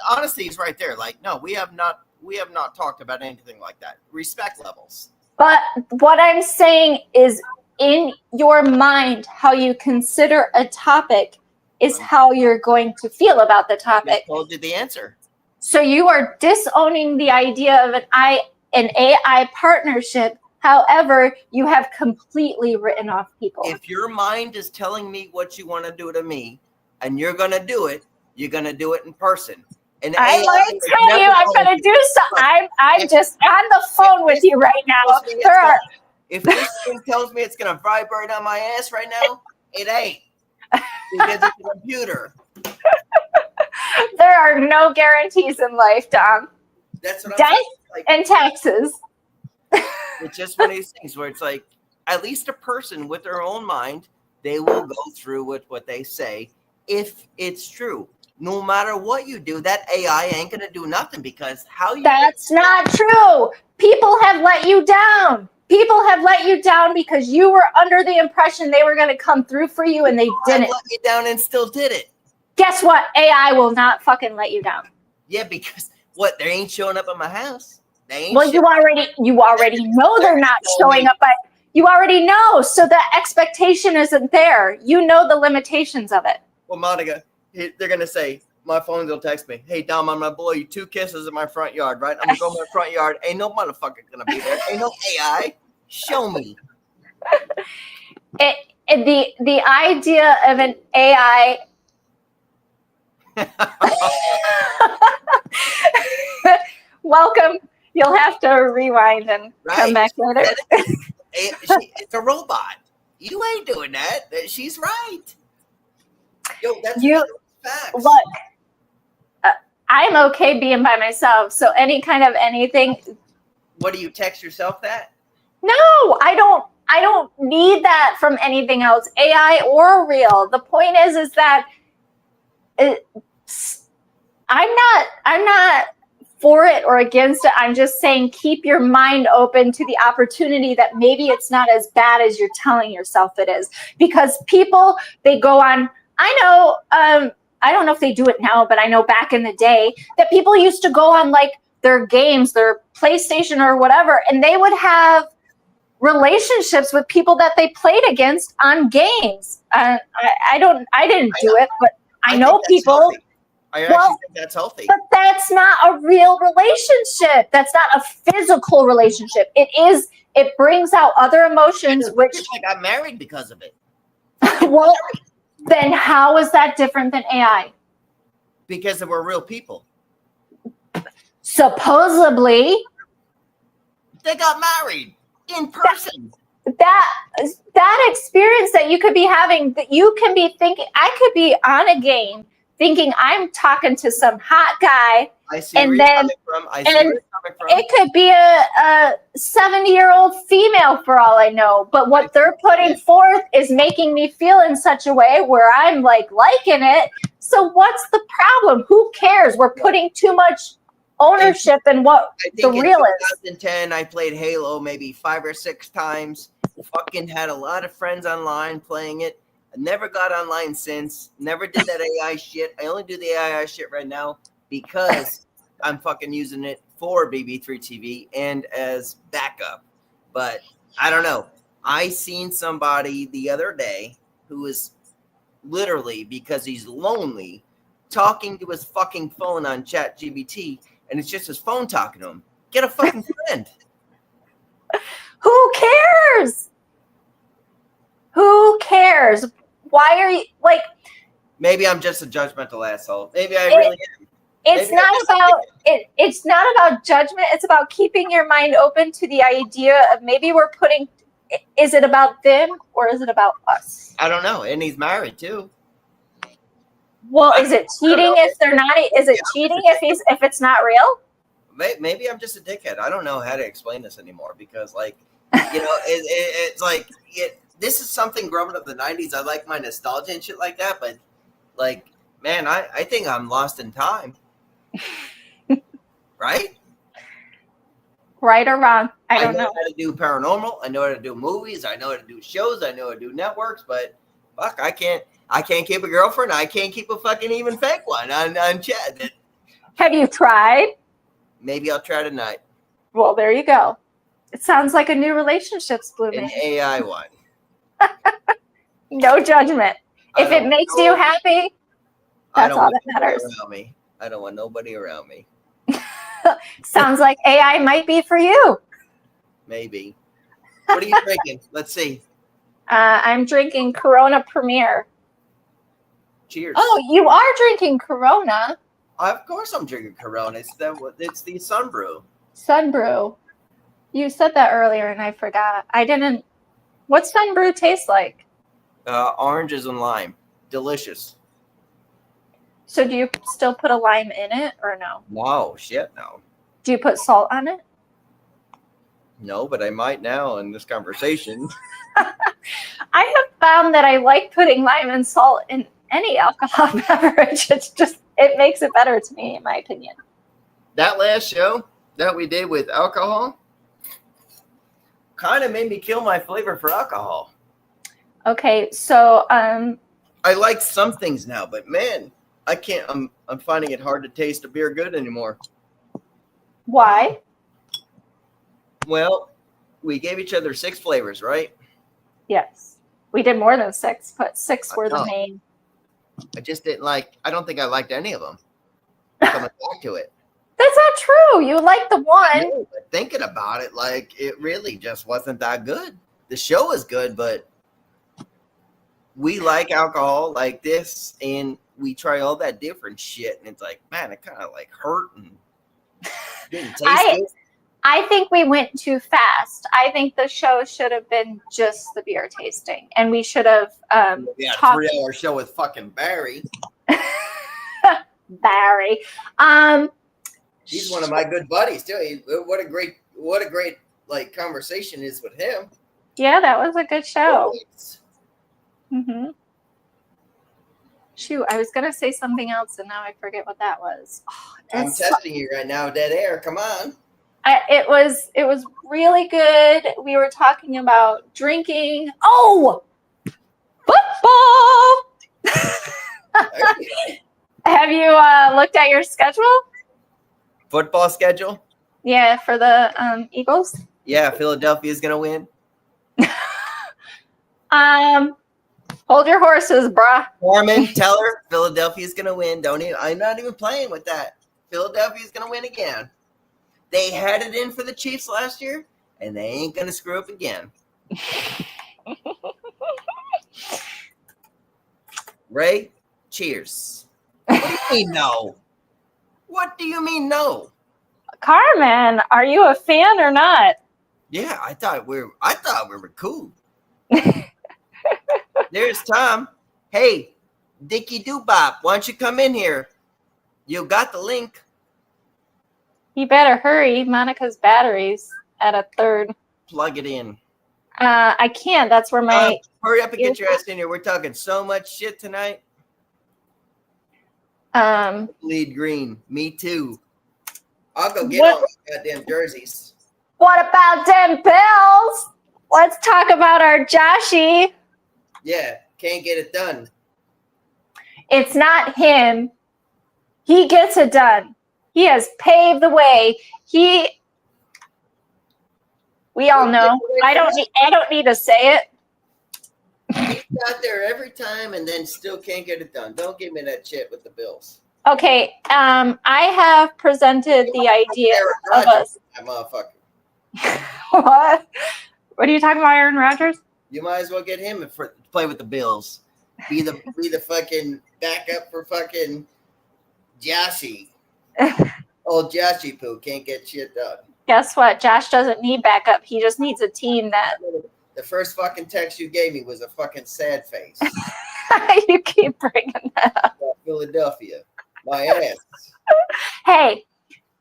honesty is right there. Like, no, we have not talked about anything like that. Respect levels.
But what I'm saying is, in your mind, how you consider a topic is how you're going to feel about the
I
topic.
told you the answer.
So you are disowning the idea of an AI partnership. However, you have completely written off people.
If your mind is telling me what you want to do to me, and you're gonna do it, you're gonna do it in person. And
I might tell you, I'm going to do something. I'm just on the phone with you right now.
If this thing tells me it's gonna vibrate on my ass right now, it ain't, because it's a computer.
There are no guarantees in life, Dom.
That's what I'm
Death
saying. Like,
and taxes.
it's just one of these things where it's like, at least a person with their own mind, they will go through with what they say if it's true. No matter what you do, that AI ain't gonna do nothing, because how you.
That's not true. People have let you down. People have let you down because you were under the impression they were going to come through for you and they didn't.
Let you down and still did it.
Guess what? AI will not fucking let you down.
Yeah, because what? They ain't showing up at my house. They ain't.
Well, you already know they're not showing up, but you already know. So the expectation isn't there. You know the limitations of it.
Well, Monica, they're gonna say, my phone will text me, "Hey Dom, I'm gonna blow you 2 kisses in my front yard, right? I'm gonna go in my front yard. Ain't no motherfucker gonna be there. Ain't no AI. Show me."
The idea of an AI. Welcome. You'll have to rewind and come back later.
It's a robot. You ain't doing that. She's right. Yo, that's facts.
Look, I'm okay being by myself. So any kind of anything.
What, do you text yourself that?
No, I don't need that from anything else, AI or real. The point is that I'm not for it or against it. I'm just saying keep your mind open to the opportunity that maybe it's not as bad as you're telling yourself it is. Because people, they go on, I know, I don't know if they do it now, but I know back in the day that people used to go on like their games, their PlayStation or whatever, and they would have relationships with people that they played against on games. I didn't do it, but I know people.
Healthy. I actually think that's healthy.
But that's not a real relationship. That's not a physical relationship. It brings out other emotions, which
I got married because of it.
Well, then how is that different than AI?
Because we're real people.
Supposedly.
They got married in person.
That experience that you could be having, that you can be thinking, I could be on a game thinking I'm talking to some hot guy.
I see where you're coming from.
It could be a 70-year-old female for all I know. But what they're putting forth is making me feel in such a way where I'm like liking it. So what's the problem? Who cares? We're putting too much ownership in what the real is.
In 2010, I played Halo maybe 5 or 6 times. Fucking had a lot of friends online playing it. I never got online since. Never did that AI shit. I only do the AI shit right now because I'm fucking using it for BB3TV and as backup. But I don't know. I seen somebody the other day who was literally, because he's lonely, talking to his fucking phone on ChatGPT, and it's just his phone talking to him. Get a fucking friend.
Who cares? Who cares? Why are you like?
Maybe I'm just a judgmental asshole. Maybe I really am.
It's
Maybe
not
I'm just
about it. It's not about judgment. It's about keeping your mind open to the idea of maybe we're putting. Is it about them or is it about us?
I don't know. And he's married too.
Well, is it cheating if they're not? Is it cheating if it's not real?
Maybe I'm just a dickhead. I don't know how to explain this anymore because, like, you know, it's like this is something growing up in the 90s. I like my nostalgia and shit like that, but like, man, I think I'm lost in time. Right?
Right or wrong? I don't
know
know.
how to do paranormal. I know how to do movies. I know how to do shows. I know how to do networks, but fuck, I can't keep a girlfriend. I can't keep a fucking even fake one on chat.
Have you tried?
Maybe I'll try tonight.
Well, there you go. It sounds like a new relationship's
An
blooming.
AI one.
No judgment. If it makes you happy, that's all that matters.
Around me. I don't want nobody around me.
Sounds like AI might be for you.
Maybe. What are you drinking? Let's see.
I'm drinking Corona Premier.
Cheers.
Oh, you are drinking Corona.
Of course I'm drinking Corona. It's the Sunbrew.
Sunbrew. You said that earlier and I forgot. I didn't. What's Sunbrew taste like?
Oranges and lime. Delicious.
So do you still put a lime in it or no?
No, shit, no.
Do you put salt on it?
No, but I might now in this conversation.
I have found that I like putting lime and salt in any alcohol beverage. It makes it better to me, in my opinion.
That last show that we did with alcohol kind of made me kill my flavor for alcohol.
Okay, so
I like some things now, but man, I can't. I'm finding it hard to taste a beer good anymore.
why?
Well, we gave each other 6 flavors, right?
Yes. We did more than 6, but 6 were the
Oh.
main.
I just didn't like. I don't think I liked any of them. Coming back to it.
That's not true. You like the one.
No, but thinking about it, like it really just wasn't that good. The show is good, but we like alcohol like this, and we try all that different shit, and it's like, man, it kind of like hurt and didn't taste good.
I think we went too fast. I think the show should have been just the beer tasting, and we should have
We had a
talked
3-hour show with fucking Barry.
Barry.
He's one of my good buddies too. What a great like conversation is with him.
Yeah, that was a good show.
Always.
Mm-hmm. Shoot, I was gonna say something else, and now I forget what that was. Oh,
I'm testing you right now, dead air. Come on.
It was really good. We were talking about drinking. Oh, football. Have you looked at your schedule?
Football schedule?
Yeah, for the Eagles.
Yeah, Philadelphia's gonna win.
Hold your horses, bruh.
Foreman, tell her Philadelphia's gonna win. I'm not even playing with that. Philadelphia's gonna win again. They had it in for the Chiefs last year, and they ain't gonna screw up again. Ray, cheers. What do you mean no? What do you mean no?
Carmen, are you a fan or not?
Yeah, I thought we were cool. There's Tom. Hey, Dickie Doobop, why don't you come in here? You got the link.
You better hurry. Monica's battery's at a third.
Plug it in.
I can't. That's where my
Hurry up and get your ass in here. We're talking so much shit tonight. Bleed green. Me too. I'll go get all my goddamn jerseys.
What about them Bills? Let's talk about our Joshy.
Yeah, can't get it done.
It's not him. He gets it done. He has paved the way. We all know. I don't need to say it.
He's out there every time and then still can't get it done. Don't give me that shit with the Bills.
Okay, I have presented the idea
Aaron
of
Rodgers,
us.
that motherfucker.
What? What are you talking about, Aaron Rodgers?
You might as well get him to play with the Bills. Be the fucking backup for fucking Joshy. Old Joshy poo can't get shit done.
Guess what? Josh doesn't need backup. He just needs a team that
The first fucking text you gave me was a fucking sad face.
you keep bringing that up.
Philadelphia. My ass.
Hey,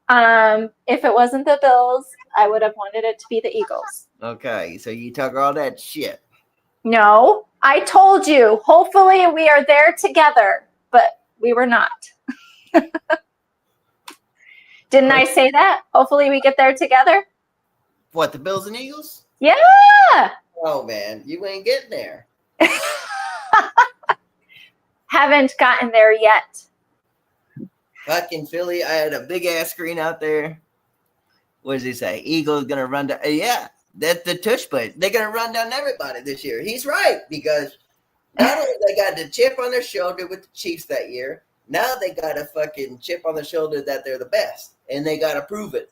if it wasn't the Bills, I would have wanted it to be the Eagles.
Okay, so you talk all that shit.
No, I told you. Hopefully, we are there together, but we were not. Didn't I say that? Hopefully, we get there together.
What, the Bills and Eagles?
Yeah.
Oh man, you ain't getting there.
Haven't gotten there yet.
Fucking Philly, I had a big ass screen out there. What does he say? Eagles gonna run down. Yeah, that's the tush push. They're gonna run down everybody this year. He's right, because not only they got the chip on their shoulder with the Chiefs that year, now they got a fucking chip on their shoulder that they're the best, and they gotta prove it.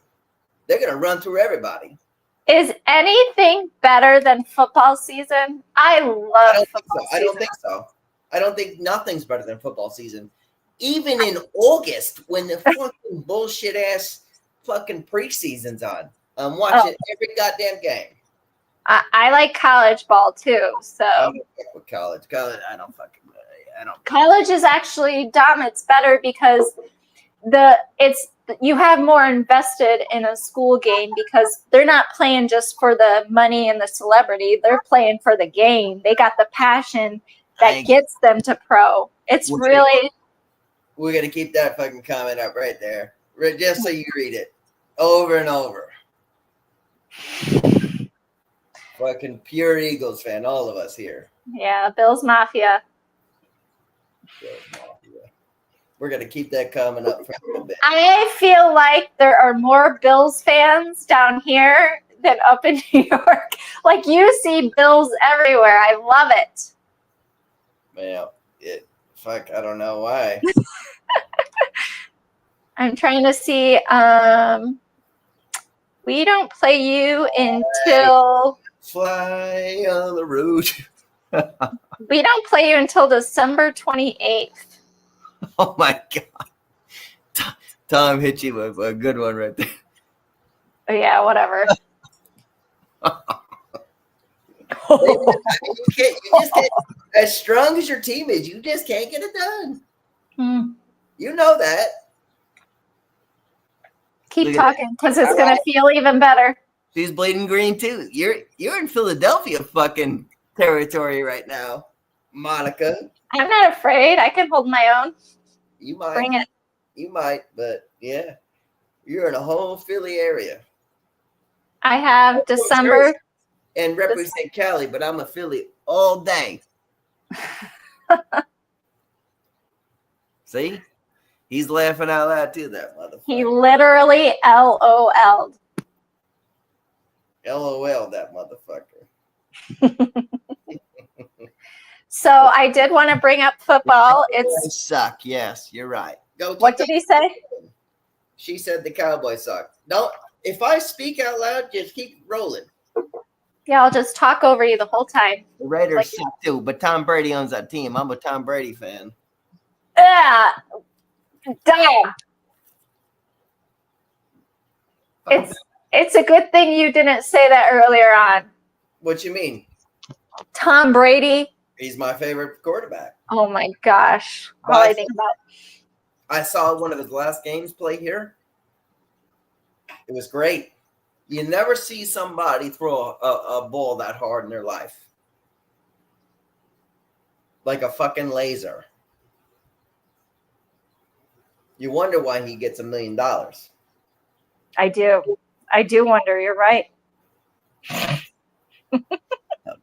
They're gonna run through everybody.
Is anything better than football season? I love football season.
I don't think so. I don't think nothing's better than football season. Even in August, when the fucking bullshit ass fucking preseason's on, I'm watching every goddamn game.
I like college ball too. So
I don't fuck with college. I don't.
College is actually dumb. It's better because you have more invested in a school game because they're not playing just for the money and the celebrity. They're playing for the game. They got the passion that gets them to pro. It's really.
We're gonna keep that fucking comment up right there, just so you read it over and over. Fucking pure Eagles fan, all of us here.
Yeah, Bills Mafia.
We're gonna keep that comment up for a little bit.
I feel like there are more Bills fans down here than up in New York. Like, you see Bills everywhere. I love it.
Well, fuck, I don't know why.
I'm trying to see. We don't play you until.
Fly on the road.
We don't play you until December 28th.
Oh my god. Tom hit you with a good one right there.
Oh, yeah, whatever.
You just can't, as strong as your team is, you just can't get it done. You know that.
Keep talking because it's going to feel even better.
She's bleeding green too. You're in Philadelphia fucking territory right now, Monica.
I'm not afraid. I can hold my own.
You might.
Bring it.
You might, but yeah. You're in a whole Philly area.
I have December.
And represent Cali, but I'm a Philly all day. See? He's laughing out loud too, that motherfucker.
He literally LOL'd.
LOL, that motherfucker.
So I did want to bring up football.
They
It's
suck. Yes, you're right. Go.
what did he say?
She said the Cowboys suck. Don't. If I speak out loud, just keep rolling.
Yeah, I'll just talk over you the whole time.
The Raiders suck too, but Tom Brady owns that team. I'm a Tom Brady fan.
Yeah. Damn. It's a good thing you didn't say that earlier on.
What you mean?
Tom Brady.
He's my favorite quarterback.
Oh my gosh. All I think about.
I saw one of his last games play here. It was great. You never see somebody throw a ball that hard in their life. Like a fucking laser. You wonder why he gets $1 million.
I do. I do wonder. You're right.
I don't know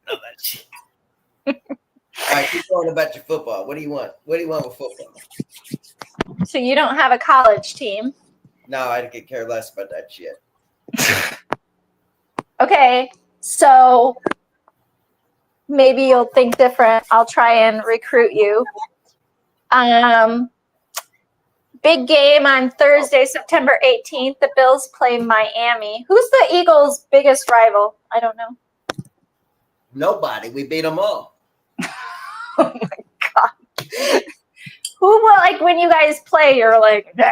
that shit. All right, keep going about your football. What do you want? What do you want with football?
So you don't have a college team.
No, I could care less about that shit.
Okay. So maybe you'll think different. I'll try and recruit you. Big game on Thursday, September 18th. The Bills play Miami. Who's the Eagles' biggest rival? I don't know.
Nobody. We beat them all.
Oh my God. Who will, like, when you guys play, you're like, nah.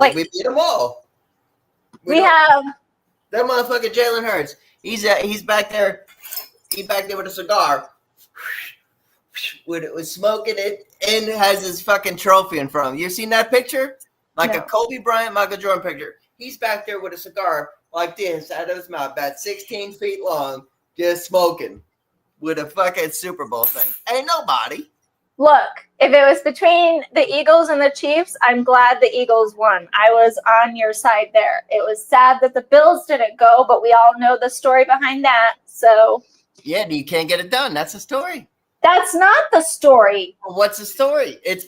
Like,
we beat them all.
We have
that motherfucker Jalen Hurts. He's back there. He's back there with a cigar, with smoking it, and has his fucking trophy in front of him. You seen that picture? Like
No.
a Kobe Bryant, Michael Jordan picture. He's back there with a cigar like this out of his mouth, about 16 feet long, just smoking with a fucking Super Bowl thing. Ain't nobody.
Look, if it was between the Eagles and the Chiefs, I'm glad the Eagles won. I was on your side there. It was sad that the Bills didn't go, but we all know the story behind that. So
Yeah, you can't get it done. That's the story.
that's not the story.
What's the story? It's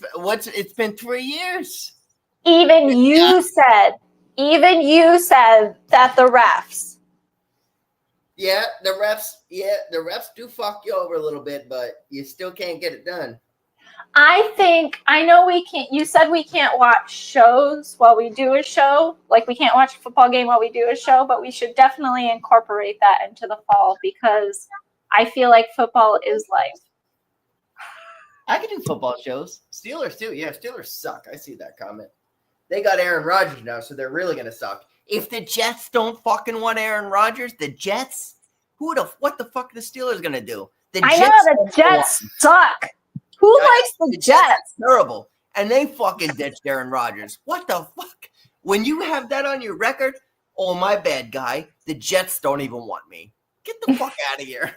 been 3 years.
Even you said that the refs.
Yeah, the refs do fuck you over a little bit, but you still can't get it done.
I know we can't, you said we can't watch shows while we do a show. Like we can't watch a football game while we do a show, but we should definitely incorporate that into the fall because I feel like football is life.
I can do football shows. Steelers too. Yeah, Steelers suck. I see that comment. They got Aaron Rodgers now, so they're really gonna suck. If the Jets don't fucking want Aaron Rodgers, the Jets, what the fuck are the Steelers gonna do?
I know the Jets suck. Who likes the Jets?
Terrible. And they fucking ditched Aaron Rodgers. What the fuck? When you have that on your record, oh my bad guy, the Jets don't even want me. Get the fuck out of here.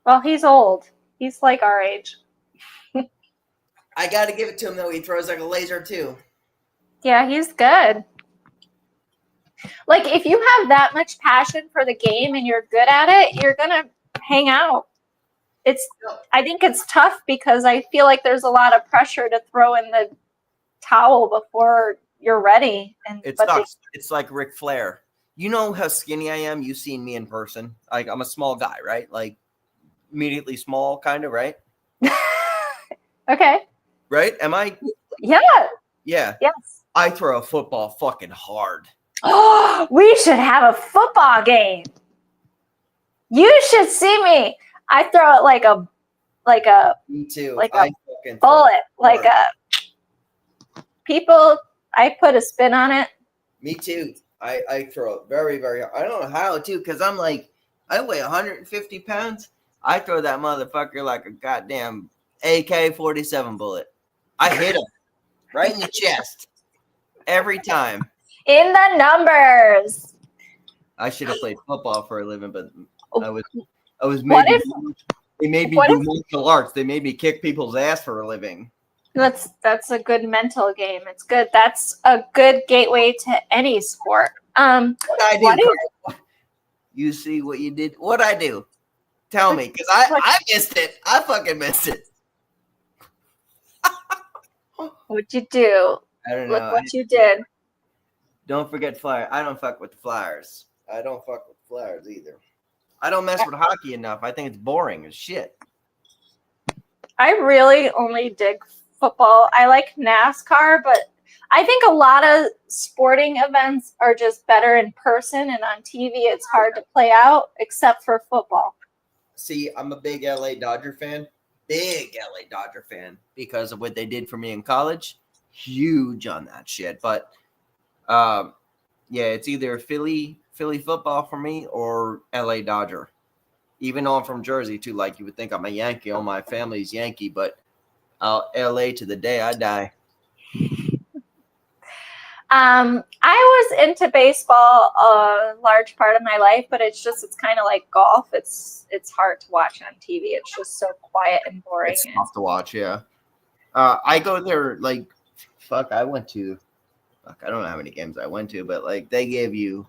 Well, he's old. He's like our age.
I gotta give it to him though. He throws like a laser too.
Yeah, he's good. Like if you have that much passion for the game and you're good at it, you're gonna hang out. I think it's tough because I feel like there's a lot of pressure to throw in the towel before you're ready. And
It's like Ric Flair. You know how skinny I am? You've seen me in person. Like I'm a small guy, right? Like immediately small, kind of, right?
Okay.
Right? Am I?
Yeah.
Yeah.
Yes.
I throw a football fucking hard.
Oh, we should have a football game. You should see me. I throw it like a
Me too.
like
I
a
fucking
bullet, like
hard.
I put a spin on it.
Me too. I throw it very, very hard. I don't know how too, because I weigh 150 pounds. I throw that motherfucker like a goddamn AK-47 bullet. I hit him right in the chest every time.
In the numbers.
I should have played football for a living, but I was
What
maybe
if-
they made me
what
do
if-
martial arts. They made me kick people's ass for a living.
That's a good mental game. It's good. That's a good gateway to any sport.
What I do?
What
Carl? You see what you did? What I do? Tell me, because I missed it. I fucking missed it.
What'd you do?
I don't know.
Look what you did.
Don't forget Flyers. I don't fuck with the Flyers. I don't fuck with Flyers either. I don't mess with hockey enough. I think it's boring as shit.
I really only dig football. I like NASCAR, but I think a lot of sporting events are just better in person, and on TV it's hard to play out, except for football.
See, I'm a big LA Dodger fan. Big LA Dodger fan because of what they did for me in college. Huge on that shit. But yeah, it's either Philly football for me or LA Dodger. Even though I'm from Jersey too, like you would think I'm a Yankee. All my family's Yankee, but LA to the day I die.
I was into baseball a large part of my life, but it's kind of like golf. It's hard to watch on TV. It's just so quiet and boring.
It's tough to watch, yeah. I go there like, fuck, I don't know how many games I went to, but like they gave you,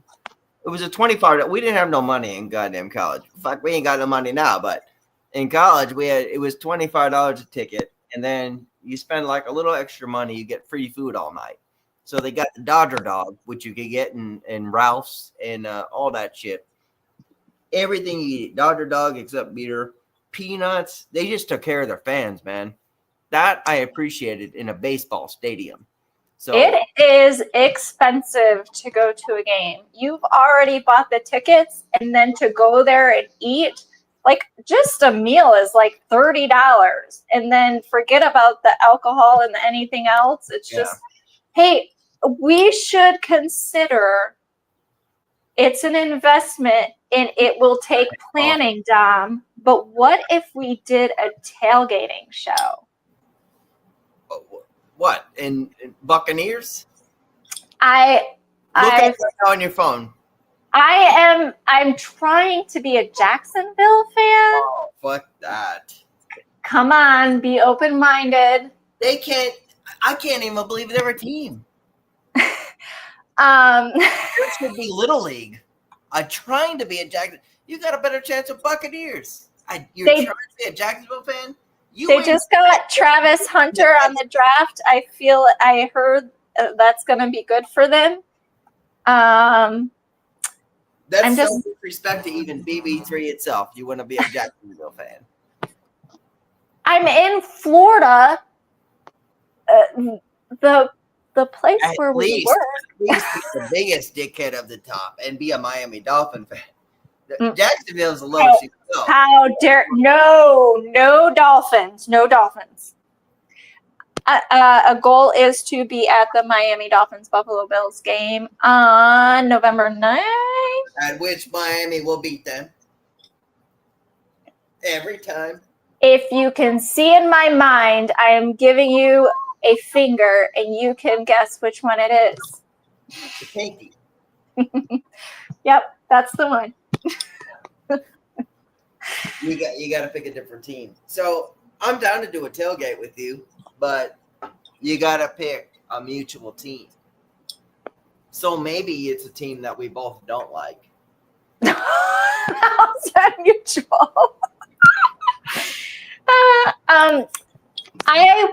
it was a $25. We didn't have no money in goddamn college. Fuck, we ain't got no money now, but in college it was $25 a ticket, and then you spend like a little extra money, you get free food all night. So they got the Dodger dog, which you could get in Ralph's and all that shit. everything you eat, dog except beer, peanuts. They just took care of their fans, man. That I appreciated in a baseball stadium. So
It is expensive to go to a game. You've already bought the tickets, and then to go there and eat, like just a meal is like $30. And then forget about the alcohol and anything else. It's just, hey, we should consider it's an investment and it will take planning, Dom. But what if we did a tailgating show?
what? In Buccaneers? Look
I
at it right now on your phone.
I'm trying to be a Jacksonville fan.
Oh, fuck that.
Come on, be open-minded.
They can't. I can't even believe they're a team. It should be Little League. I'm trying to be a Jackson. You got a better chance of Buccaneers. You're trying to be a Jacksonville fan?
They just got Travis Hunter on the draft. I heard that's going to be good for them.
That's
I'm just-
some disrespect to even BB3 itself. You want to be a Jacksonville fan.
I'm in Florida. The place
At
where we
least
work.
be the biggest dickhead of the top and be a Miami Dolphin fan.
Mm.
Jacksonville is the lowest you can go.
How dare no Dolphins. No Dolphins. A goal is to be at the Miami Dolphins Buffalo Bills game on November 9th.
At which Miami will beat them. Every time.
If you can see in my mind, I am giving you a finger and you can guess which one it is.
The pinky.
Yep, that's the one.
You got to pick a different team. So I'm down to do a tailgate with you, but you got to pick a mutual team. So maybe it's a team that we both don't like.
How's that mutual? I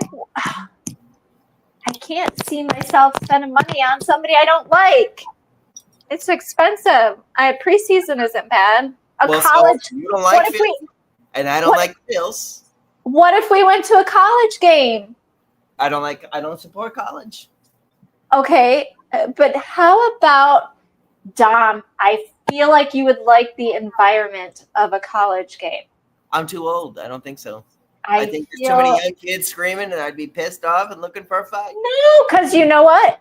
can't see myself spending money on somebody I don't like. It's expensive. Preseason isn't bad. College.
So you don't like
What if
Philly, and I don't like Bills.
What if we went to a college game?
I don't support college.
Okay, but how about Dom? I feel like you would like the environment of a college game.
I'm too old. I don't think so.
I
think there's
feel-
too many young kids screaming, and I'd be pissed off and looking for a fight.
No, because you know what?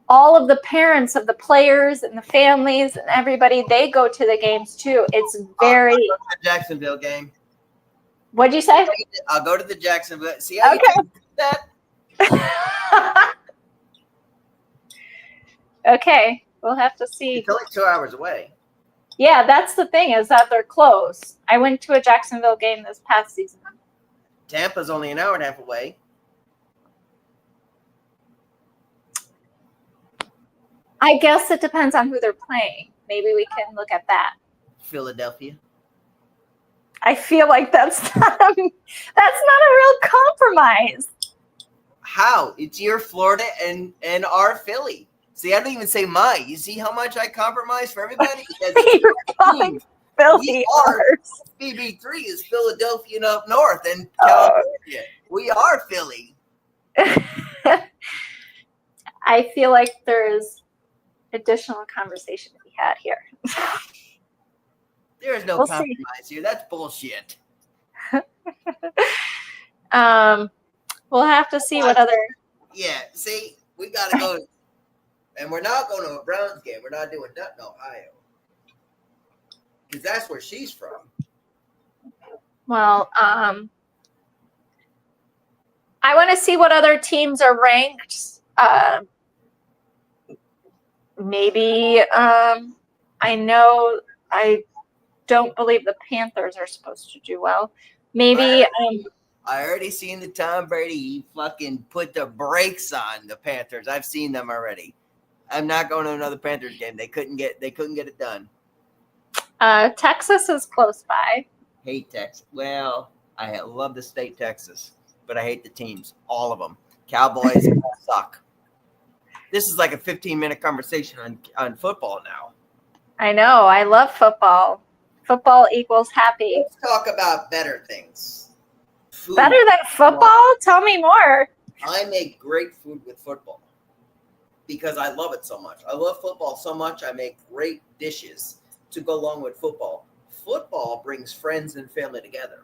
All of the parents of the players and the families and everybody, they go to the games too. It's very.
I'll go to the Jacksonville game.
What'd you say?
I'll go to the Jacksonville. See how you
Okay.
take that?
Okay, we'll have to see.
It's only 2 hours away.
Yeah, that's the thing is that they're close. I went to a Jacksonville game this past season.
Tampa's only an hour and a half away.
I guess it depends on who they're playing. Maybe we can look at that.
Philadelphia.
I feel like that's not a real compromise.
How? It's your Florida and our Philly. See, I don't even say my. You see how much I compromise for everybody?
You're calling Philly
are.
ours.
BB3 is Philadelphia and up north and California. We are Philly.
I feel like there's additional conversation to be had here.
There is no
We'll see.
compromise here. That's bullshit.
We'll have to see what other.
Yeah, see, we got to go. And we're not going to a Browns game. We're not doing that in Ohio. Because that's where she's from.
Well, I want to see what other teams are ranked. Maybe I know I don't believe the Panthers are supposed to do well. Maybe
I already seen the Tom Brady fucking put the brakes on the Panthers. I've seen them already. I'm not going to another Panthers game. They couldn't get it done.
Texas is close by.
Hate Texas. Well, I love the state Texas, but I hate the teams, all of them. Cowboys suck. This is like a 15-minute conversation on football now.
I know. I love football. Football equals happy.
Let's talk about better things. Food.
Better than football? Tell me more.
I make great food with football because I love it so much. I love football so much. I make great dishes to go along with football. Football brings friends and family together.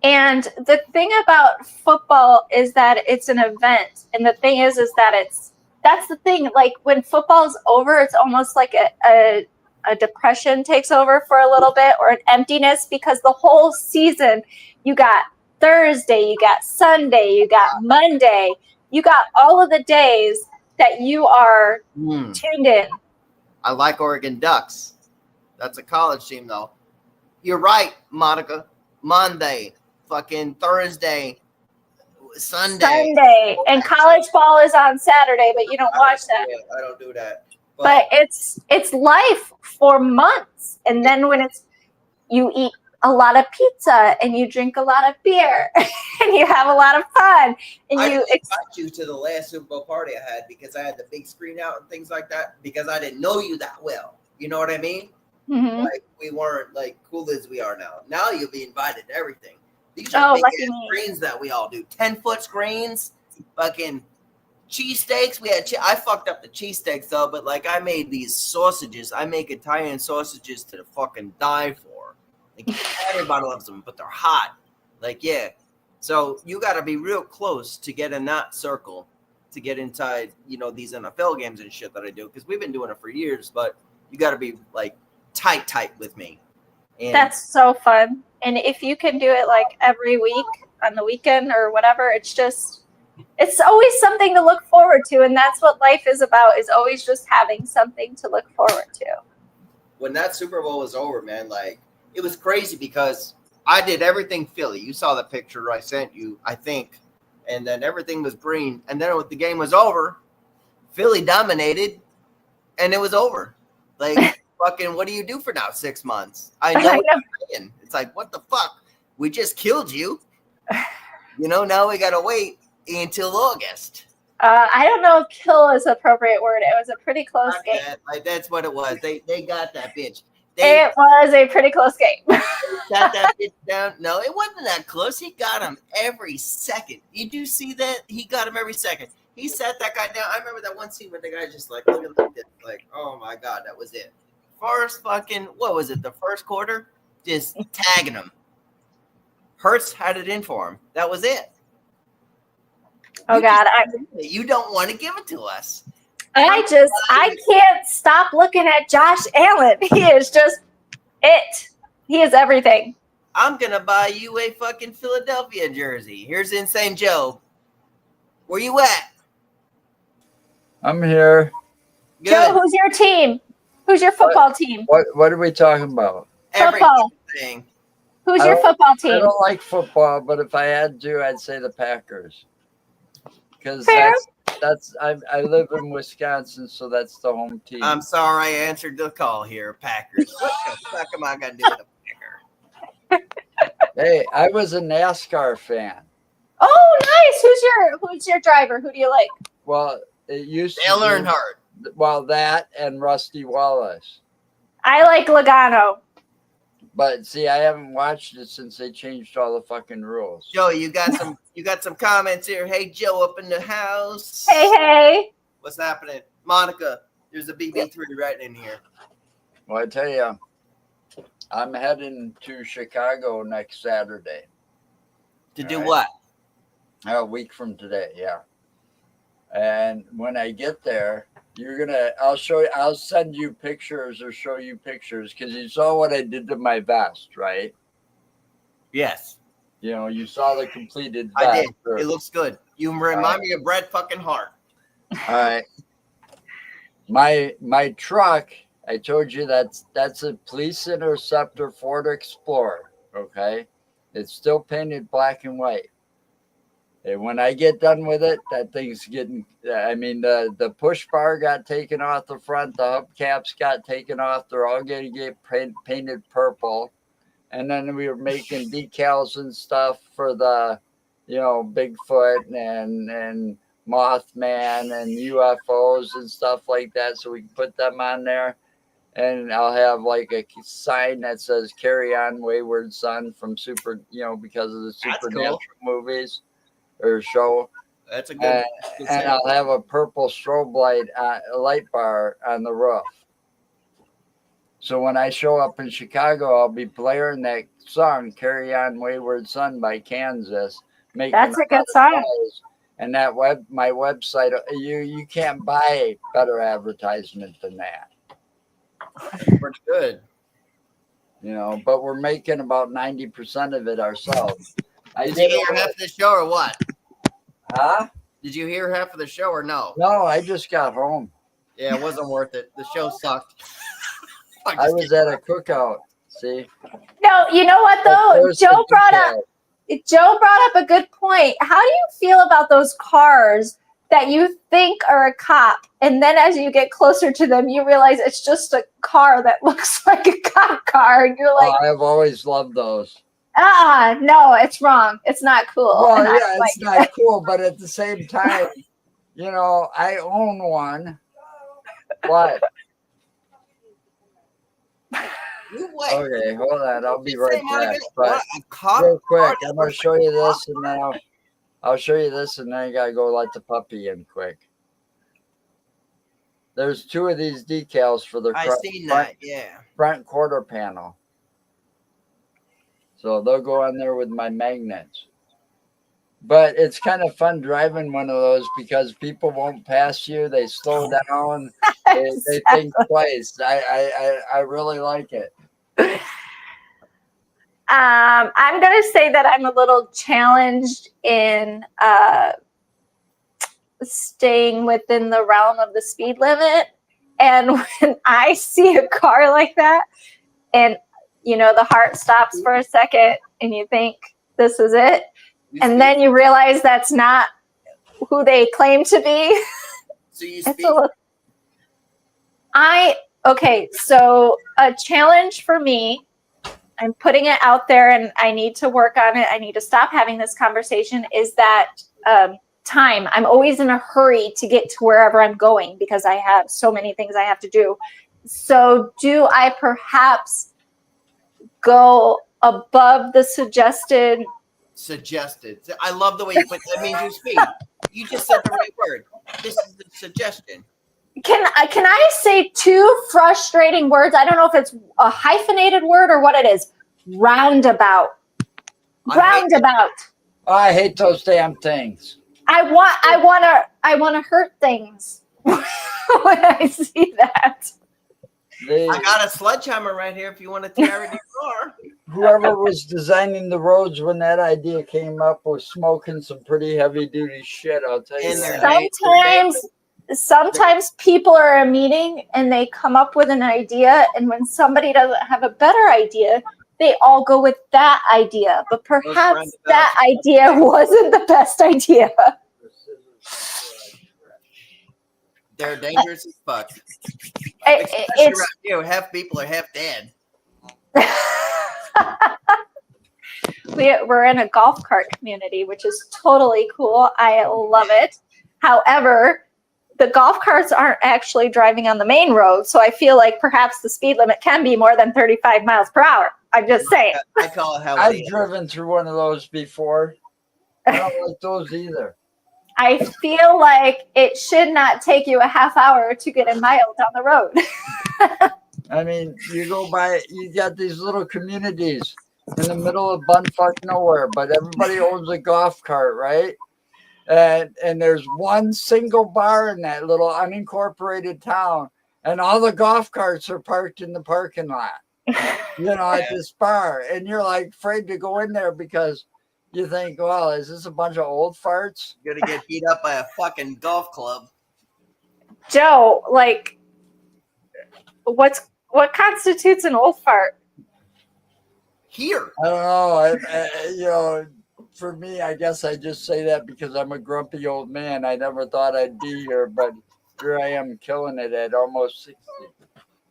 And the thing about football is that it's an event. And the thing is that that's the thing. Like when football's over, it's almost like a depression takes over for a little bit, or an emptiness, because the whole season you got Thursday, you got Sunday, you got Monday, you got all of the days that you are tuned in.
I like Oregon Ducks. That's a college team, though. You're right, Monica. Monday, fucking Thursday, Sunday.
And college ball is on Saturday, but you don't watch that.
I don't do that.
But it's life for months. And then when you eat a lot of pizza and you drink a lot of beer and you have a lot of fun. And
I
you
invite you to the last Super Bowl party I had because I had the big screen out and things like that because I didn't know you that well. You know what I mean?
Mhm.
Like we weren't like cool as we are now. Now you'll be invited to everything. These are big ass screens that we all do. 10-foot screens, fucking cheesesteaks. We had I fucked up the cheesesteaks though, but like I made these sausages. I make Italian sausages to the fucking die for. Like everybody loves them, but they're hot. Like yeah. So you got to be real close to get in that circle to get inside, you know, these NFL games and shit that I do because we've been doing it for years. But you got to be like tight with me. And
that's so fun. And if you can do it like every week on the weekend or whatever, it's always something to look forward to. And that's what life is about, is always just having something to look forward to.
When that Super Bowl was over, man, like it was crazy because I did everything Philly. You saw the picture I sent you, I think. And then everything was green. And then when the game was over, Philly dominated and it was over. Like, fucking, what do you do for now 6 months? I know. It's like, what the fuck? We just killed you. You know, now we got to wait until August.
I don't know if kill is an appropriate word. It was a pretty close game.
Like, that's what it was. They got that bitch.
It was a pretty close game.
Got that bitch down. No, it wasn't that close. He got him every second. You do see that? He got him every second. He sat that guy down. I remember that one scene where the guy just like, look at this. Like, oh my God, that was it. First fucking, what was it? The first quarter? Just tagging him. Hurts had it in for him. That was it.
Oh God.
You don't want to give it to us.
I can't stop looking at Josh Allen. He is just it. He is everything.
I'm going to buy you a fucking Philadelphia jersey. Here's Insane Joe. Where you at?
I'm here.
Good.
Joe, who's your team? Who's your football team?
What are we talking about?
Football.
Everything.
Who's your football
I
team?
don't like football, but if I had to, I'd say the Packers. Because I live in Wisconsin, so that's the home team.
I'm sorry I answered the call here, Packers. What the fuck am I going to do with a Packer?
Hey, I was a NASCAR fan.
Oh, nice. Who's your driver? Who do you like?
Well, it used
Dale
to be,
Earnhardt.
well, that and Rusty Wallace.
I like Logano.
But see, I haven't watched it since they changed all the fucking rules.
Joe, you got some comments here. Hey, Joe, up in the house.
Hey.
What's happening? Monica, there's a BB3 right in here.
Well, I tell you, I'm heading to Chicago next Saturday.
To do
All right.
what?
A week from today, yeah. And when I get there, I'll send you pictures or show you pictures because you saw what I did to my vest, right?
Yes.
You know, you saw the completed vest.
I did. It looks good. You remind me of Bret fucking Hart.
All right. My truck, I told you that's a Police Interceptor Ford Explorer, okay? It's still painted black and white. And when I get done with it, that thing's getting, I mean, the push bar got taken off the front. The hubcaps got taken off. They're all going to get painted purple. And then we were making decals and stuff for the, you know, Bigfoot and Mothman and UFOs and stuff like that. So we can put them on there. and I'll have like a sign that says "Carry on, Wayward Son" from Super, because of the
That's
Supernatural
cool.
movies or show.
That's a good.
And,
good
and I'll have a purple strobe light, a light bar on the roof. So when I show up in Chicago, I'll be blaring that song "Carry On, Wayward Son" by Kansas.
That's a good song.
Noise. And my website, you can't buy better advertisement than that.
Pretty good.
But we're making about 90% of it ourselves.
Did you hear half of the show or what?
Huh?
Did you hear half of the show or no?
No, I just got home.
Yeah, it wasn't worth it. The show sucked.
I was at a cookout. See?
No, you know what though? Joe brought up a good point. How do you feel about those cars that you think are a cop, and then as you get closer to them, you realize it's just a car that looks like a cop car, and you're like,
I've always loved those.
No, it's wrong. It's not cool.
Well, yeah, it's not cool, but at the same time, I own one. What? Okay, hold on. I'll be right back. But real quick, I'm gonna show you this, and then I'll show you this, and then you gotta go let the puppy in quick. There's 2 of these decals for the front quarter panel. So they'll go on there with my magnets. But it's kind of fun driving one of those because people won't pass you. They slow down. They think twice. I really like it.
I'm going to say that I'm a little challenged in staying within the realm of the speed limit. And when I see a car like that, and the heart stops for a second, and you think this is it, and then you realize that's not who they claim to be.
So you
speed? Okay, so a challenge for me, I'm putting it out there and I need to work on it. I need to stop having this conversation, is that time. I'm always in a hurry to get to wherever I'm going because I have so many things I have to do. So do I perhaps go above the suggested?
I love the way you put that. Means you speed. You just said the right word. This is the suggestion.
Can I say 2 frustrating words? I don't know if it's a hyphenated word or what it is. Roundabout. Roundabout.
I hate those damn things.
I want to hurt things when I see that.
I got a sledgehammer right here if you want to tear it in your car.
Whoever was designing the roads when that idea came up was smoking some pretty heavy duty shit, I'll tell you that.
Sometimes people are in a meeting and they come up with an idea, and when somebody doesn't have a better idea, they all go with that idea. But perhaps that idea wasn't the best idea.
They're dangerous as fuck.
It's
around here, half people are half dead.
We're in a golf cart community, which is totally cool. I love it. However, the golf carts aren't actually driving on the main road, so I feel like perhaps the speed limit can be more than 35 miles per hour. I'm just saying.
I call it how
I've driven through one of those before. I don't like those either.
I feel like it should not take you a half hour to get a mile down the road.
I mean, you got these little communities in the middle of bumfuck nowhere, but everybody owns a golf cart, right? And there's one single bar in that little unincorporated town, and all the golf carts are parked in the parking lot, at this bar. And you're like afraid to go in there because you think, well, is this a bunch of old farts?
You're going to get beat up by a fucking golf club.
Joe, like, what constitutes an old fart?
Here.
I don't know. For me, I guess I just say that because I'm a grumpy old man. I never thought I'd be here, but here I am killing it at almost 60.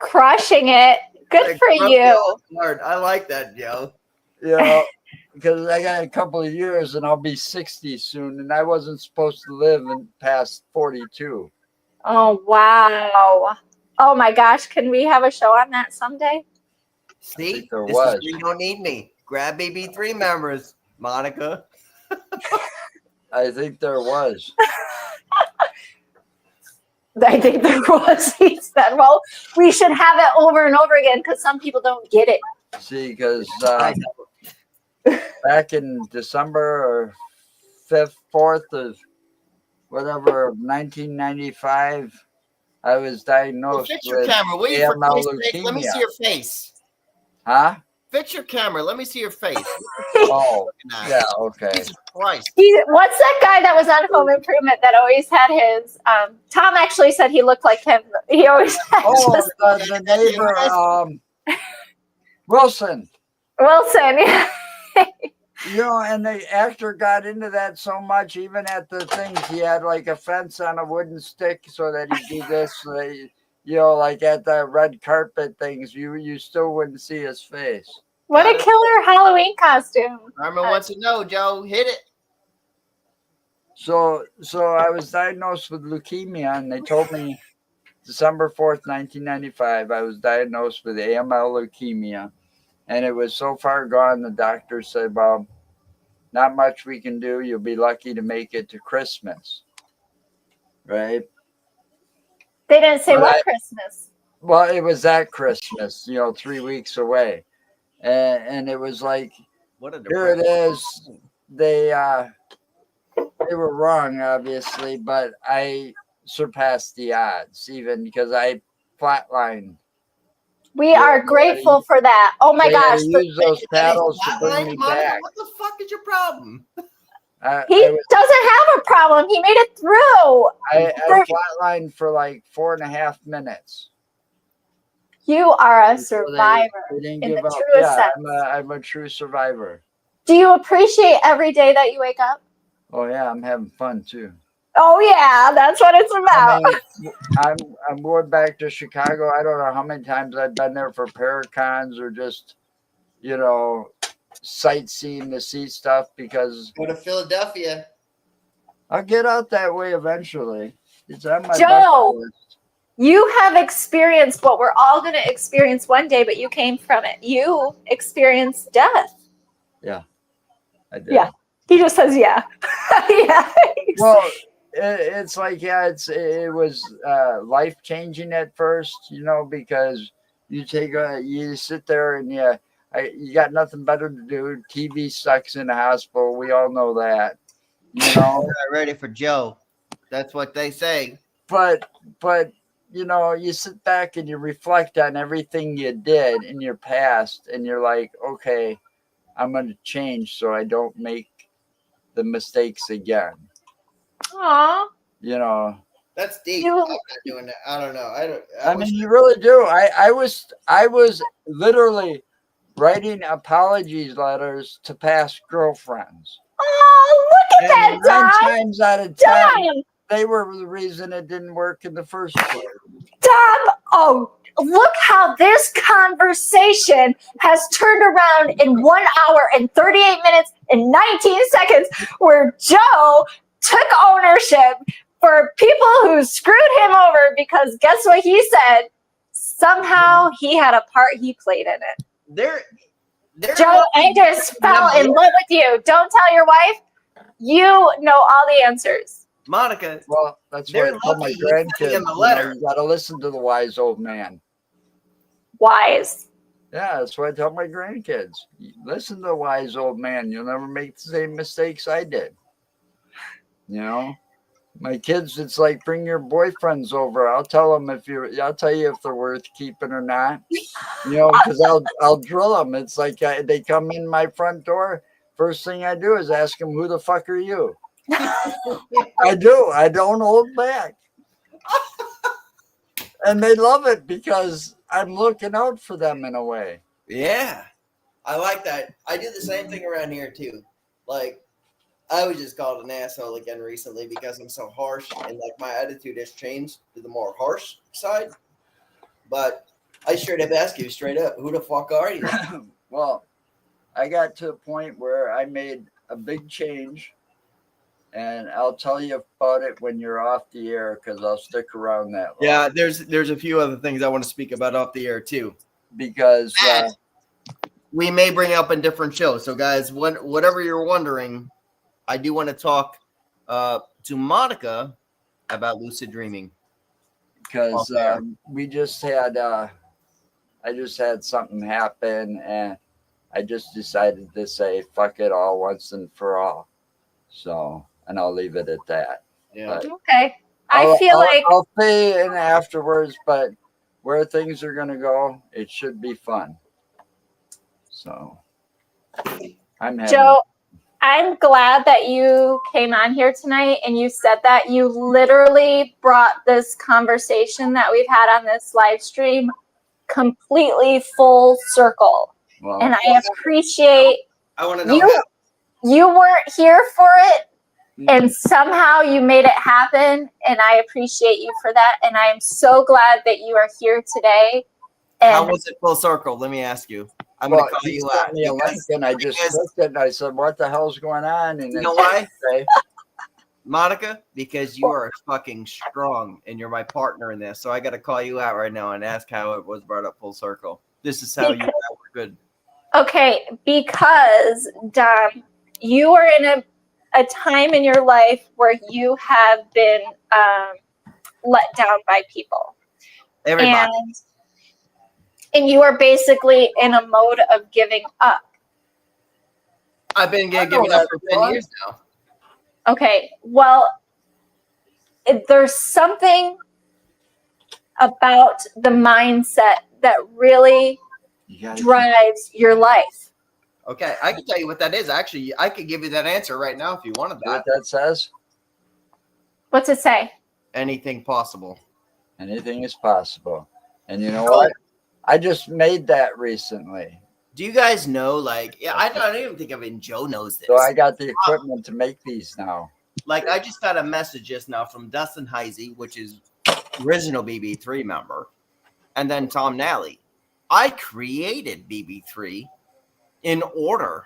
Crushing it. Good for you.
I like that, Joe.
Because I got a couple of years and I'll be 60 soon, and I wasn't supposed to live past 42.
Oh, wow. Oh my gosh, can we have a show on that someday?
See,
there
this
was.
is where you don't need me. Grab BB3 members, Monica.
I think there was.
I think there was. He said, well, we should have it over and over again because some people don't get it.
See, because
I
back in December or 5th, 4th of whatever, of 1995, I was diagnosed
Fix your
with
camera, will you? For
AML
Christ's sake? Let me
leukemia.
see your face.
Huh?
Fix your camera. Let me see your face.
Oh,
Nah.
yeah, okay.
Jesus Christ.
What's that guy that was on Home Improvement that always had his? Tom actually said he looked like him. He always had
Oh,
just
the neighbor, Wilson.
Wilson. Yeah.
You know, and the actor got into that so much, even at the things, he had like a fence on a wooden stick so that he'd do this, so that you know, like at the red carpet things, you still wouldn't see his face.
What a killer Halloween costume.
Herman wants to know, Joe. Hit it.
So I was diagnosed with leukemia, and they told me December 4th, 1995, I was diagnosed with AML leukemia. And it was so far gone, the doctor said, well, not much we can do. You'll be lucky to make it to Christmas. Right?
They didn't say
But
what Christmas.
Well, it was that Christmas, 3 weeks away. And it was like,
What a
here it
depressing-
is. They were wrong, obviously, but I surpassed the odds, even because I flatlined.
We are grateful for that. Oh my
They had
gosh.
to use those paddles to bring me
Monica,
back.
what the fuck is your problem?
He doesn't have a problem. He made it through.
I flatlined for like 4.5 minutes.
You are a
So
survivor
they didn't
in
give
the
up.
truest
Yeah,
sense.
I'm a true survivor.
Do you appreciate every day that you wake up?
Oh yeah, I'm having fun too.
Oh yeah, that's what it's about.
I mean, I'm going back to Chicago. I don't know how many times I've been there for Paracons or just, sightseeing to see stuff, because
Go to Philadelphia.
I'll get out that way eventually. It's on my
Joe.
bucket list.
You have experienced what we're all going to experience one day, but you came from it. You experienced death.
I did.
Yeah. He just says, yeah. Yeah.
Well, it's like, it was life changing at first, because you sit there and you got nothing better to do. TV sucks in the hospital. We all know that,
We're not ready for Joe. That's what they say.
but you sit back and you reflect on everything you did in your past, and you're like, okay, I'm going to change so I don't make the mistakes again.
Aw.
That's deep.
You-
I'm not doing that. I don't know.
I mean, you really do. I was literally writing apologies letters to past girlfriends.
Oh, look at
And
that,
9
Dom.
times out of 10,
Dom.
they were the reason it didn't work in the first place.
Dom. Oh, look how this conversation has turned around in 1 hour and 38 minutes and 19 seconds, where Joe took ownership for people who screwed him over, because guess what he said? Somehow he had a part he played in it.
They're
Joe, I just fell in love with you. Don't tell your wife. You know all the answers.
Monica.
Well, that's
They're
what I told my
lucky you sent
grandkids.
him a letter.
You got to listen to the wise old man.
Wise.
Yeah, that's what I tell my grandkids. Listen to the wise old man. You'll never make the same mistakes I did. My kids, it's like, bring your boyfriends over. I'll tell them I'll tell you if they're worth keeping or not. Because I'll drill them. It's like they come in my front door. First thing I do is ask them, who the fuck are you? I do. I don't hold back. And they love it because I'm looking out for them in a way.
Yeah. I like that. I do the same thing around here too. Like, I was just called an asshole again recently because I'm so harsh, and like my attitude has changed to the more harsh side. But I straight up ask you straight up, who the fuck are you?
Well, I got to a point where I made a big change, and I'll tell you about it when you're off the air because I'll stick around that long.
Yeah, there's a few other things I want to speak about off the air too.
Because
We may bring up in different shows. So guys, whatever you're wondering, I do want to talk to Monica about lucid dreaming.
because we just had I just had something happen and I just decided to say fuck it all once and for all. So, and I'll leave it at that.
Yeah.
But
Okay. I feel like
I'll say in afterwards, but where things are gonna go, it should be fun. So I'm happy.
Joe, I'm glad that you came on here tonight and you said that. You literally brought this conversation that we've had on this live stream completely full circle.
Well,
And I appreciate
I want to know.
you weren't here for it and somehow you made it happen. And I appreciate you for that. And I am so glad that you are here today.
How
And
was it full circle? Let me ask you. I'm
well,
going to call
he
you
sent
out.
me a link and I just clicked it and I said, "What the hell's going on?" And
You know why? Monica, because you are fucking strong and you're my partner in this. So I got to call you out right now and ask how it was brought up full circle. This is how you were good.
okay, because Dom, you are in a time in your life where you have been let down by people.
Everybody.
And you are basically in a mode of giving up.
I've been giving up for 10 years now.
Okay, well, there's something about the mindset that really drives your life.
Okay, I can tell you what that is. Actually, I could give you that answer right now if you wanted
What
that.
that says?
What's it say?
Anything possible.
Anything is possible. And you know what? I just made that recently.
Do you guys know, like, yeah, I don't even think even Joe knows this.
So I got the equipment to make these now.
Like, I just got a message just now from Dustin Heisey, which is original BB3 member, and then Tom Nally. I created BB3 in order.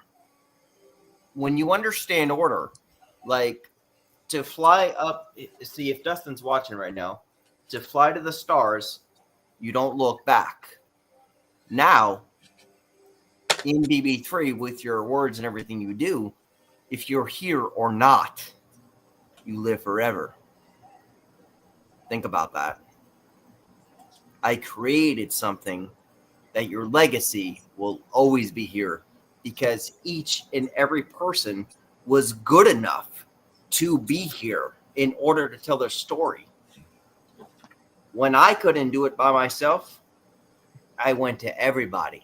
When you understand order, like to fly up, see if Dustin's watching right now, to fly to the stars, you don't look back. Now, in BB3, with your words and everything you do, if you're here or not, you live forever. Think about that. I created something that your legacy will always be here because each and every person was good enough to be here in order to tell their story. When I couldn't do it by myself, I went to everybody.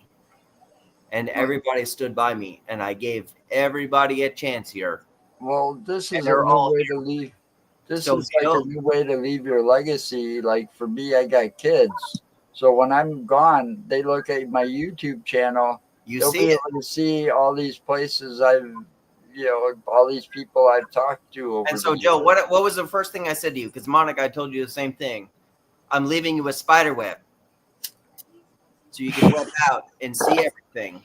And everybody stood by me. And I gave everybody a chance here.
Well, this is a
they're
new
all
way to leave. This
So
is like
Joe-
a new way to leave your legacy. Like for me, I got kids. So when I'm gone, they look at my YouTube channel.
You
They'll
see
be
it.
able to see all these places all these people I've talked to over
And so,
the
Joe,
years.
what was the first thing I said to you? Because Monica, I told you the same thing. I'm leaving you a spider web. So you can web out and see everything.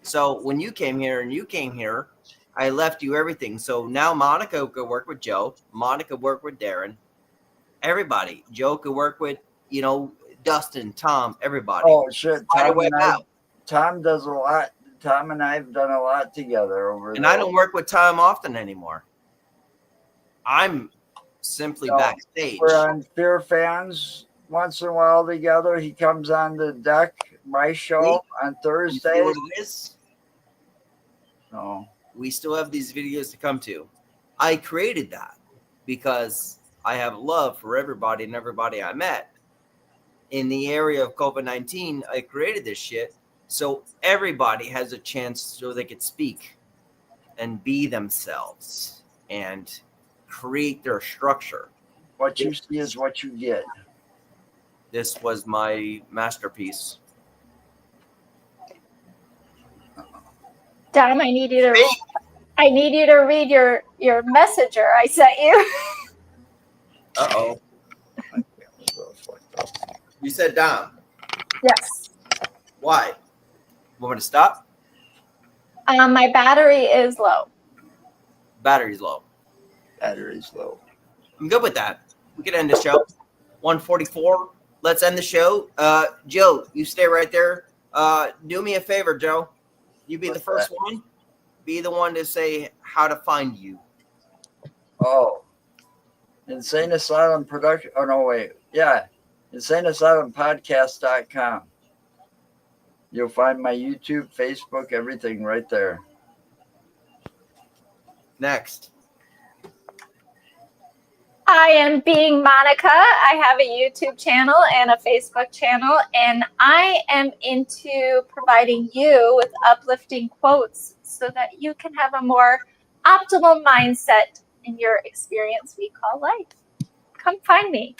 So when you came here, I left you everything. So now Monica could work with Joe. Monica work with Darren. Everybody. Joe could work with, Dustin, Tom, everybody.
Oh shit!
Spider web out.
Tom does a lot. Tom and I have done a lot together over
And
there.
I don't work with Tom often anymore. I'm simply
No,
backstage.
We're on Fear Fans once in a while together. He comes on the deck, my show on
You see
Thursday.
what it is?
No.
We still have these videos to come to. I created that because I have love for everybody and everybody I met. In the area of COVID-19, I created this shit so everybody has a chance so they could speak and be themselves and create their structure.
What you see is what you get.
This was my masterpiece.
Dom, I need you to read your messenger I sent you.
Uh-oh. You said Dom.
Yes.
Why? Want me to stop?
My battery is low.
Battery's low.
Battery's low.
I'm good with that. We can end the show. 144. Let's end the show. Joe, you stay right there. Do me a favor, Joe. You be the first one. Be the one to say how to find you.
Oh, Insane Asylum Production. Oh, no, wait. Yeah. InsaneAsylumPodcast.com. You'll find my YouTube, Facebook, everything right there.
Next.
I am Being Monica. I have a YouTube channel and a Facebook channel, and I am into providing you with uplifting quotes so that you can have a more optimal mindset in your experience we call life. Come find me.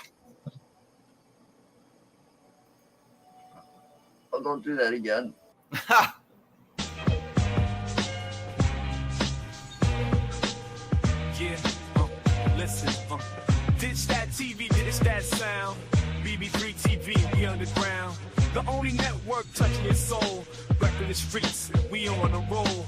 Oh, don't do that again.
Yeah, listen, ditch that TV, ditch that sound. BB3 TV, we underground. The only network touching your soul. Back in the streets, we on a roll.